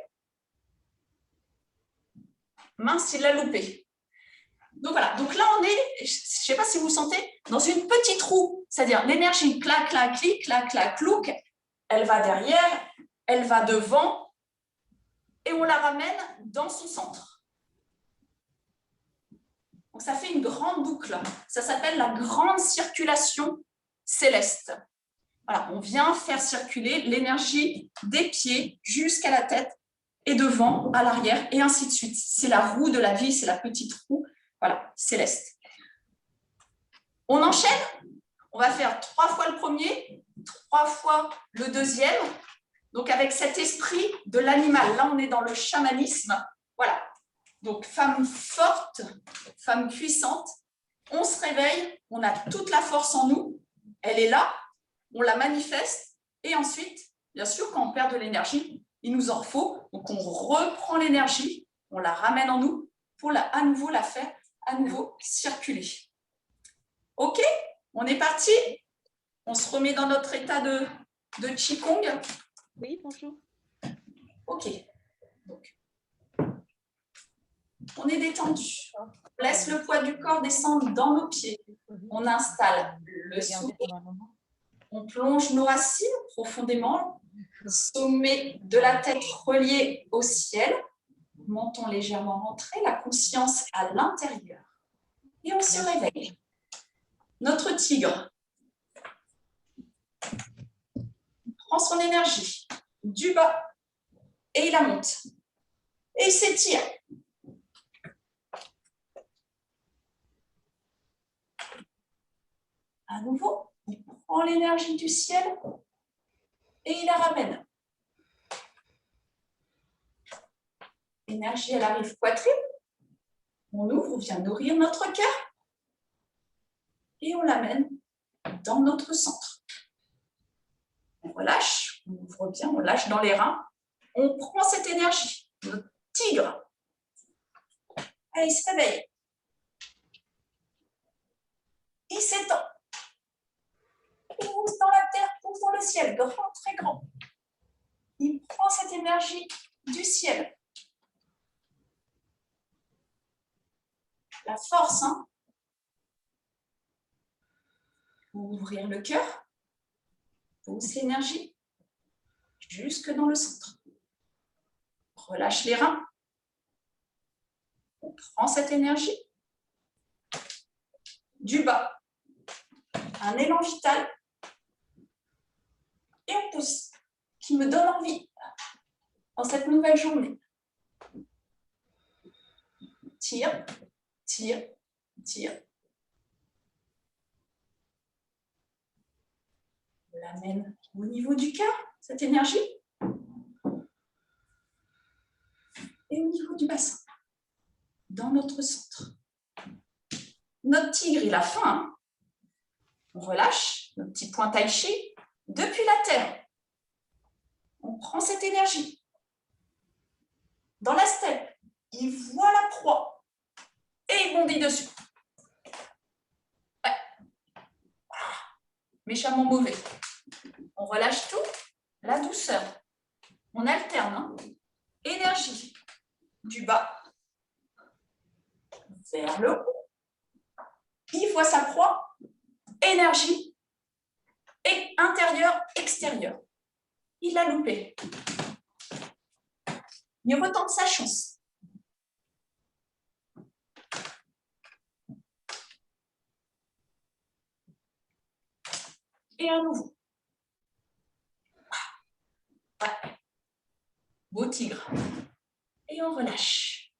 Mince, il l'a loupé. Donc voilà, donc là on est, je ne sais pas si vous sentez, dans une petite roue. C'est-à-dire l'énergie clac, clac, clic, clac, clac, clouc, elle va derrière, elle va devant, et on la ramène dans son centre. Donc ça fait une grande boucle. Ça s'appelle la grande circulation céleste. Voilà, on vient faire circuler l'énergie des pieds jusqu'à la tête et devant, à l'arrière, et ainsi de suite. C'est la roue de la vie, c'est la petite roue, voilà, céleste. On enchaîne. On va faire 3 fois le premier, 3 fois le deuxième. Donc, avec cet esprit de l'animal. Là, on est dans le chamanisme. Voilà. Donc, femme forte, femme puissante. On se réveille, on a toute la force en nous. Elle est là, on la manifeste. Et ensuite, bien sûr, quand on perd de l'énergie, il nous en faut. Donc, on reprend l'énergie, on la ramène en nous pour à nouveau la faire à nouveau circuler. OK? On est parti? On se remet dans notre état de Qigong? Oui, bonjour. OK. Donc, on est détendu. On laisse le poids du corps descendre dans nos pieds. On installe le sourire. On plonge nos racines profondément. Sommet de la tête relié au ciel. Menton légèrement rentré, la conscience à l'intérieur. Et on se réveille. Notre tigre prend son énergie du bas et il la monte. Et il s'étire. À nouveau, il prend l'énergie du ciel et il la ramène. L'énergie, elle arrive poitrine. On ouvre, on vient nourrir notre cœur et on l'amène dans notre centre. On relâche, on ouvre bien, on lâche dans les reins. On prend cette énergie, notre tigre. Allez, il se réveille. Il s'étend. Il pousse dans la terre, pousse dans le ciel, grand, très grand. Il prend cette énergie du ciel. La force, pour ouvrir le cœur, pousse l'énergie jusque dans le centre. Relâche les reins. On prend cette énergie du bas. Un élan vital. Et on pousse, qui me donne envie dans cette nouvelle journée. Tire, tire, tire. l'amène au niveau du cœur, cette énergie. Et au niveau du bassin, dans notre centre. Notre tigre, il a faim. Hein. On relâche notre petit point tai chi depuis la terre. On prend cette énergie. Dans la steppe, il voit la proie et il bondit dessus. Ouais. Méchamment mauvais. On relâche tout, la douceur. On alterne. Hein. Énergie du bas vers le haut. Il voit sa proie. Énergie et intérieur, extérieur. Il l'a loupé. Il retente sa chance. Et à nouveau. Ouais. Beau tigre. Et on relâche.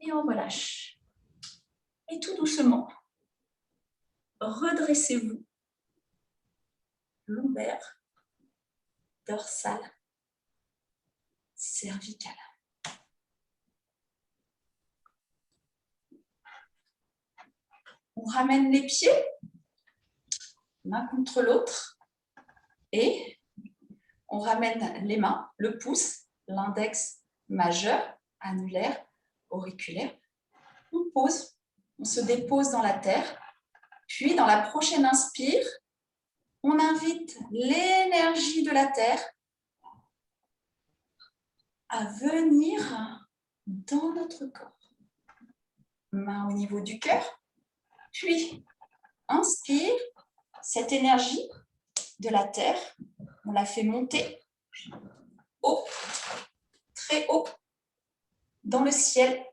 Et on relâche. Et tout doucement, redressez-vous. Lombaire, dorsale, cervicale. On ramène les pieds, l'un contre l'autre, et on ramène les mains, le pouce, l'index majeur, annulaire, auriculaire. On pose, on se dépose dans la terre, puis dans la prochaine inspire, on invite l'énergie de la terre à venir dans notre corps. Main au niveau du cœur, puis inspire cette énergie de la terre, on la fait monter haut, très haut, dans le ciel.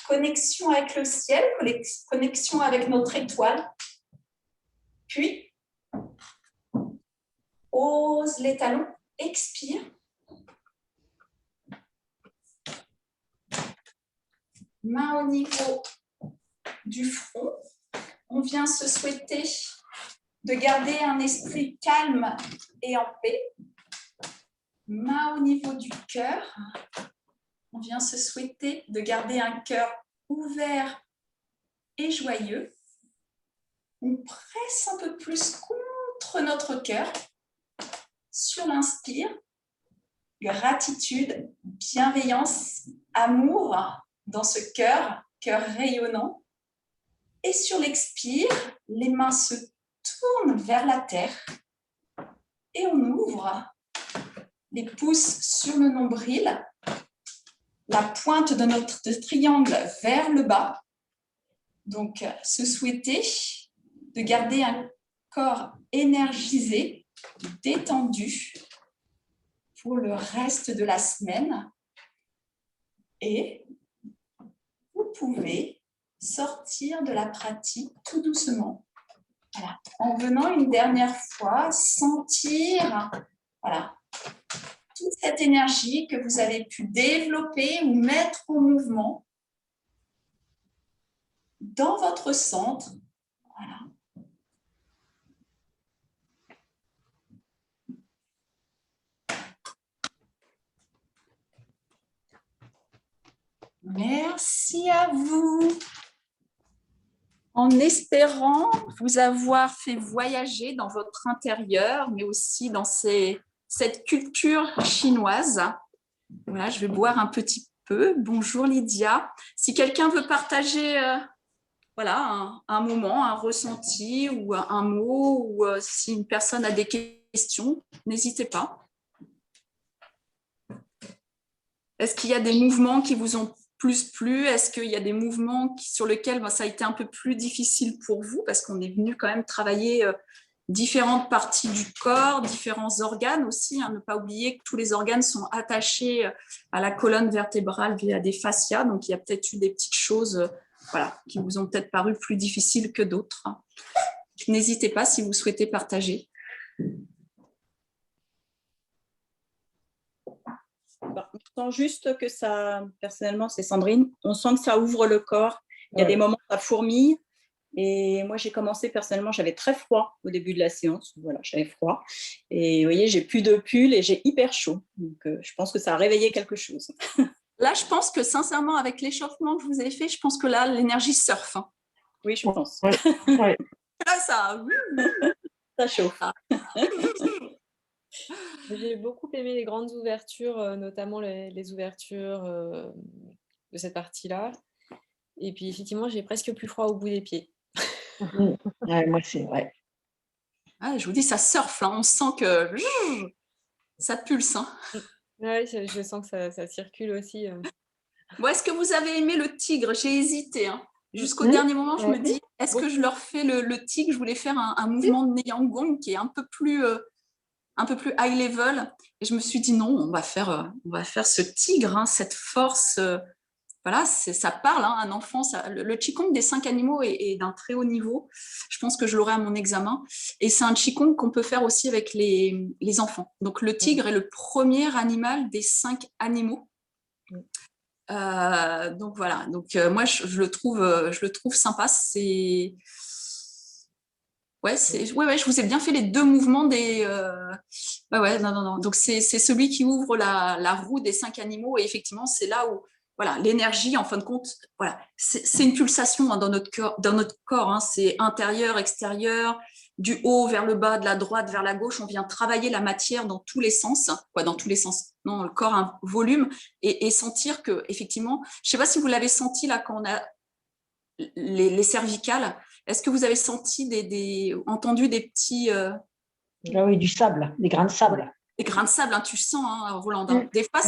Connexion avec le ciel, connexion avec notre étoile. Puis, pose les talons, expire. Main au niveau du front. On vient se souhaiter de garder un esprit calme et en paix. Main au niveau du cœur. On vient se souhaiter de garder un cœur ouvert et joyeux. On presse un peu plus contre notre cœur. Sur l'inspire, gratitude, bienveillance, amour dans ce cœur rayonnant. Et sur l'expire, les mains se tournent vers la terre et on ouvre les pouces sur le nombril, la pointe de notre triangle vers le bas. Donc, se souhaiter de garder un corps énergisé, détendu pour le reste de la semaine. Et vous pouvez sortir de la pratique tout doucement. Voilà. En venant une dernière fois, sentir toute cette énergie que vous avez pu développer ou mettre en mouvement dans votre centre. Voilà. Merci à vous. En espérant vous avoir fait voyager dans votre intérieur, mais aussi dans cette culture chinoise. Voilà, je vais boire un petit peu. Bonjour Lydia. Si quelqu'un veut partager un moment, un ressenti ou un mot, ou si une personne a des questions, n'hésitez pas. Est-ce qu'il y a des mouvements qui vous ont plus plu? Est-ce qu'il y a des mouvements sur lesquels ça a été un peu plus difficile pour vous? Parce qu'on est venu quand même travailler différentes parties du corps, différents organes aussi. Hein. Ne pas oublier que tous les organes sont attachés à la colonne vertébrale via des fascias. Donc, il y a peut-être eu des petites choses qui vous ont peut-être paru plus difficiles que d'autres. N'hésitez pas si vous souhaitez partager. On sent juste que ça, personnellement, c'est Sandrine, on sent que ça ouvre le corps. Il y a des moments où ça fourmille Et moi, j'ai commencé personnellement, j'avais très froid au début de la séance. Voilà, j'avais froid. Et vous voyez, j'ai plus de pull et j'ai hyper chaud. Donc, je pense que ça a réveillé quelque chose. Là, je pense que sincèrement, avec l'échauffement que je vous ai fait, je pense que là, l'énergie surfe. Hein. Oui, je pense. Ouais. Ouais. Là, ça... Ça chauffe. J'ai beaucoup aimé les grandes ouvertures, notamment les ouvertures de cette partie-là. Et puis, effectivement, j'ai presque plus froid au bout des pieds. Ouais, moi, c'est vrai. Ah, je vous dis, ça surfe. Hein. On sent que ça pulse. Hein. Ouais, je sens que ça circule aussi. Bon, est-ce que vous avez aimé le tigre? J'ai hésité. Hein. Jusqu'au dernier moment, je me dis, est-ce que je leur fais le tigre? Je voulais faire un mouvement de Neyanggong qui est un peu plus high level. Et je me suis dit, non, on va faire ce tigre, hein, cette force. Voilà, ça parle. Hein, un enfant, le Qigong des 5 animaux est d'un très haut niveau. Je pense que je l'aurai à mon examen. Et c'est un Qigong qu'on peut faire aussi avec les enfants. Donc, le tigre est le premier animal des 5 animaux. Donc voilà, moi je le trouve sympa. Ouais, je vous ai bien fait les 2 mouvements des. Non. Donc c'est celui qui ouvre la roue des 5 animaux et effectivement c'est là où voilà l'énergie en fin de compte voilà c'est une pulsation hein, dans notre corps hein, c'est intérieur extérieur du haut vers le bas de la droite vers la gauche on vient travailler la matière dans tous les sens dans tous les sens non le corps a un volume et sentir que effectivement je sais pas si vous l'avez senti là quand on a les cervicales. Est-ce que vous avez senti entendu des petits Ah oui, du sable, des grains de sable. des grains de sable, hein, tu sens, hein, Roland. Des fois,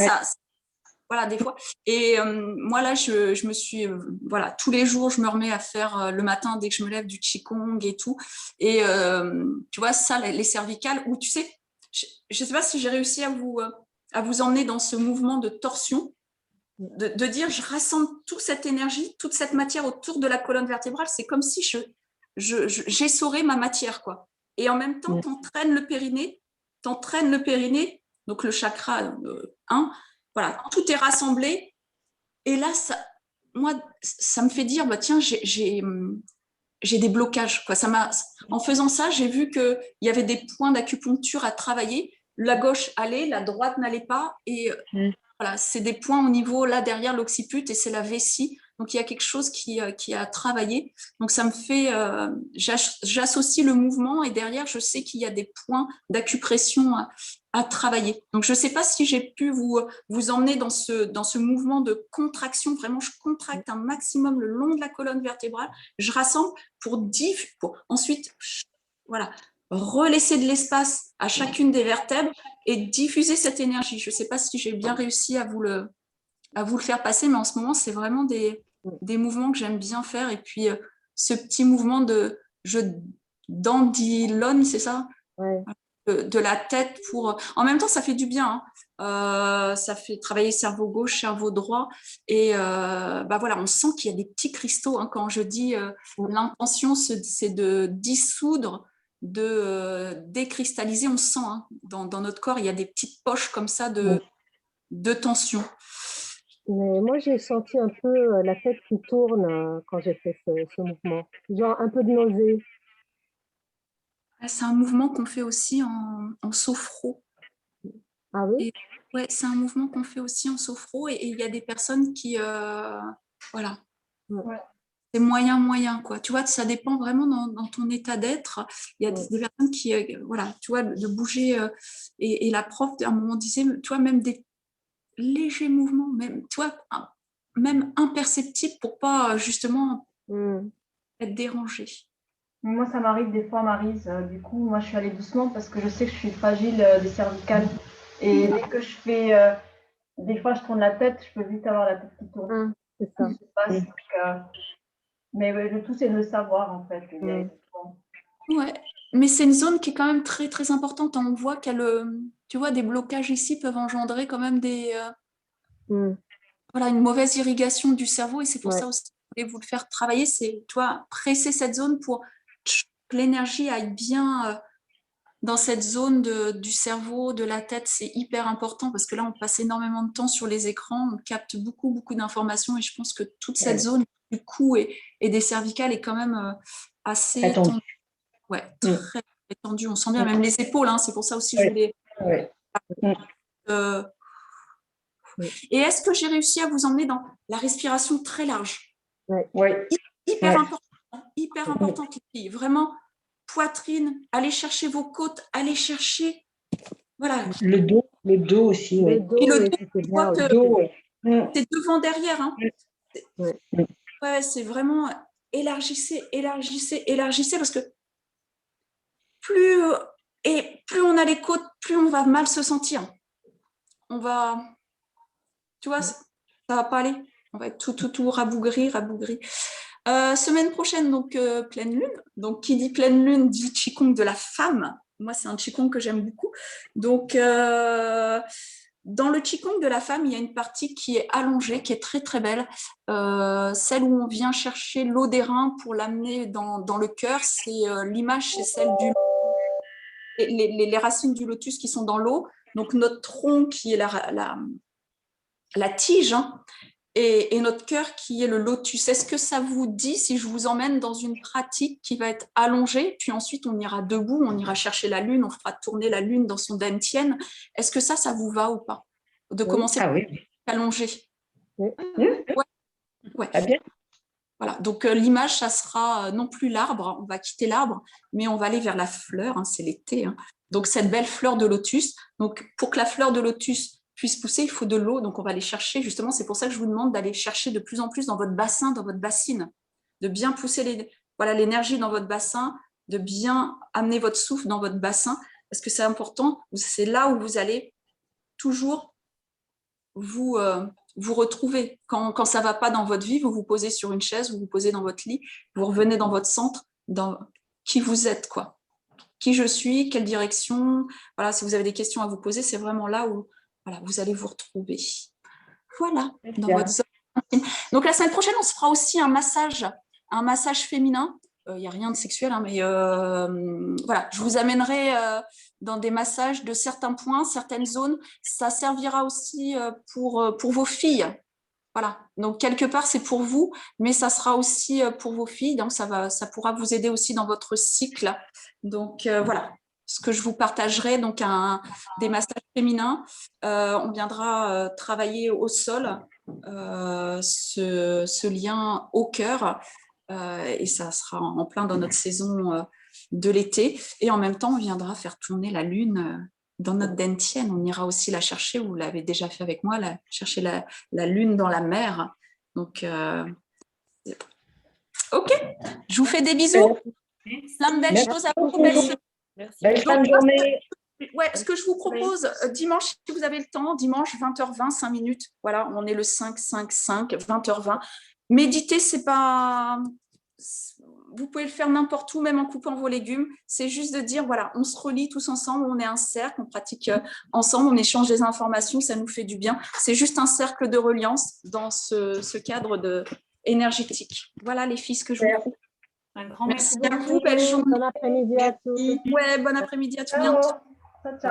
voilà, des fois. Et moi, là, je me suis, voilà, tous les jours, je me remets à faire le matin dès que je me lève du Qigong et tout. Et tu vois, ça, les cervicales, où tu sais, je ne sais pas si j'ai réussi à vous emmener dans ce mouvement de torsion. De dire je rassemble toute cette énergie, toute cette matière autour de la colonne vertébrale, c'est comme si j'essorais ma matière, quoi. Et en même temps, t'entraînes le périnée, donc le chakra 1, voilà, tout est rassemblé. Et là, moi, ça me fait dire, bah, tiens, j'ai des blocages, quoi. En faisant ça, j'ai vu qu'il y avait des points d'acupuncture à travailler. La gauche allait, la droite n'allait pas. Et voilà, c'est des points au niveau, là, derrière l'occiput, et c'est la vessie. Donc, il y a quelque chose qui a travaillé. Donc, ça me fait... j'associe le mouvement et derrière, je sais qu'il y a des points d'acupression à travailler. Donc, je ne sais pas si j'ai pu vous emmener dans ce mouvement de contraction. Vraiment, je contracte un maximum le long de la colonne vertébrale. Je rassemble pour ensuite, voilà, relaisser de l'espace à chacune des vertèbres et diffuser cette énergie. Je ne sais pas si j'ai bien réussi à vous le faire passer, mais en ce moment, c'est vraiment des mouvements que j'aime bien faire. Et puis, ce petit mouvement je dandilonne, c'est ça de la tête pour... En même temps, ça fait du bien. Hein. Ça fait travailler cerveau gauche, cerveau droit. Et voilà, on sent qu'il y a des petits cristaux. Hein. Quand je dis l'intention, c'est de dissoudre, de décristalliser. On sent hein, dans notre corps, il y a des petites poches comme ça de tension. Mais moi, j'ai senti un peu la tête qui tourne quand j'ai fait ce mouvement. Genre un peu de nausée. C'est un mouvement qu'on fait aussi en sophro. Ah oui? Ouais, c'est un mouvement qu'on fait aussi en sophro et il y a des personnes qui... voilà. Ouais. C'est moyen, quoi. Tu vois, ça dépend vraiment dans ton état d'être. Il y a des personnes qui... voilà, tu vois, de bouger. Et la prof, à un moment, disait, tu vois, même des légers mouvements, même, tu vois, même imperceptibles pour pas, justement, être dérangé. Moi, ça m'arrive des fois, Maryse. Du coup, moi, je suis allée doucement parce que je sais que je suis fragile des cervicales. Et dès que je fais... des fois, je tourne la tête, je peux vite avoir la tête qui tourne. C'est ça. Mais le tout, c'est de le savoir, en fait. Ouais, mais c'est une zone qui est quand même très, très importante. On voit tu vois, des blocages ici peuvent engendrer quand même voilà, une mauvaise irrigation du cerveau. Et c'est pour ça aussi que je voulais vous le faire travailler. C'est, tu vois, presser cette zone pour que l'énergie aille bien dans cette zone du cerveau, de la tête. C'est hyper important parce que là, on passe énormément de temps sur les écrans. On capte beaucoup, beaucoup d'informations. Et je pense que toute cette zone est du cou et des cervicales est quand même assez Très tendu. tendue. Ouais, très tendue. On sent bien même les épaules. Hein, c'est pour ça aussi que je voulais. Ouais. Et est-ce que j'ai réussi à vous emmener dans la respiration très large? Ouais. Hyper important, les filles. Vraiment, poitrine, allez chercher vos côtes, allez chercher. Voilà. Le dos aussi. Le Ouais. dos, Et le oui, dos, c'était je vois bien. que Le dos, ouais. c'est devant, derrière. Hein. Ouais. Ouais, c'est vraiment élargissez, parce que plus on a les côtes, plus on va mal se sentir. On va, tu vois, ça va pas aller. On va être tout rabougri. Semaine prochaine, donc pleine lune. Donc qui dit pleine lune dit qigong de la femme. Moi, c'est un qigong que j'aime beaucoup. Donc dans le qigong de la femme, il y a une partie qui est allongée, qui est très très belle, celle où on vient chercher l'eau des reins pour l'amener dans le cœur. C'est l'image, c'est celle du les racines du lotus qui sont dans l'eau. Donc notre tronc qui est la tige, hein, et notre cœur qui est le lotus. Est-ce que ça vous dit si je vous emmène dans une pratique qui va être allongée, puis ensuite on ira debout, on ira chercher la lune, on fera tourner la lune dans son dantian. Est-ce que ça vous va ou pas? De commencer Ah oui. allongé. Oui. Ouais. Très bien. Voilà, donc l'image, ça sera non plus l'arbre, on va quitter l'arbre, mais on va aller vers la fleur, hein, c'est l'été. Hein. Donc cette belle fleur de lotus. Donc pour que la fleur de lotus puisse pousser, il faut de l'eau, donc on va aller chercher, justement, c'est pour ça que je vous demande d'aller chercher de plus en plus dans votre bassin, dans votre bassine, de bien pousser l'énergie dans votre bassin, de bien amener votre souffle dans votre bassin, parce que c'est important, c'est là où vous allez toujours vous retrouver. Quand ça ne va pas dans votre vie, vous vous posez sur une chaise, vous vous posez dans votre lit, vous revenez dans votre centre, dans qui vous êtes, quoi. Qui je suis, quelle direction. Voilà, si vous avez des questions à vous poser, c'est vraiment là où voilà, vous allez vous retrouver. Voilà, dans votre zone intime. Donc la semaine prochaine, on se fera aussi un massage féminin. Il n'y a rien de sexuel, hein, mais voilà, je vous amènerai dans des massages de certains points, certaines zones. Ça servira aussi pour vos filles. Voilà, donc quelque part c'est pour vous, mais ça sera aussi pour vos filles, donc ça pourra vous aider aussi dans votre cycle. Donc voilà, ce que je vous partagerai, donc des massages féminins. On viendra travailler au sol ce lien au cœur, et ça sera en plein dans notre saison de l'été. Et en même temps, on viendra faire tourner la lune dans notre dantian. On ira aussi la chercher, vous l'avez déjà fait avec moi, chercher la lune dans la mer. Donc, ok, je vous fais des bisous. Plein de belles choses à vous. Merci. Belle fin de journée. Ouais, ce que je vous propose, dimanche, si vous avez le temps, dimanche, 20h20, 5 minutes. Voilà, on est le 5-5-5, 20h20. Méditer, c'est pas... Vous pouvez le faire n'importe où, même en coupant vos légumes. C'est juste de dire, voilà, on se relie tous ensemble, on est un cercle, on pratique ensemble, on échange des informations, ça nous fait du bien. C'est juste un cercle de reliance dans ce cadre énergétique. Voilà les filles, ce que je vous propose. Un grand merci merci à vous, belle journée. Bon après-midi à tous. Ouais, bon après-midi à tout Ciao. bientôt. Ciao, ciao.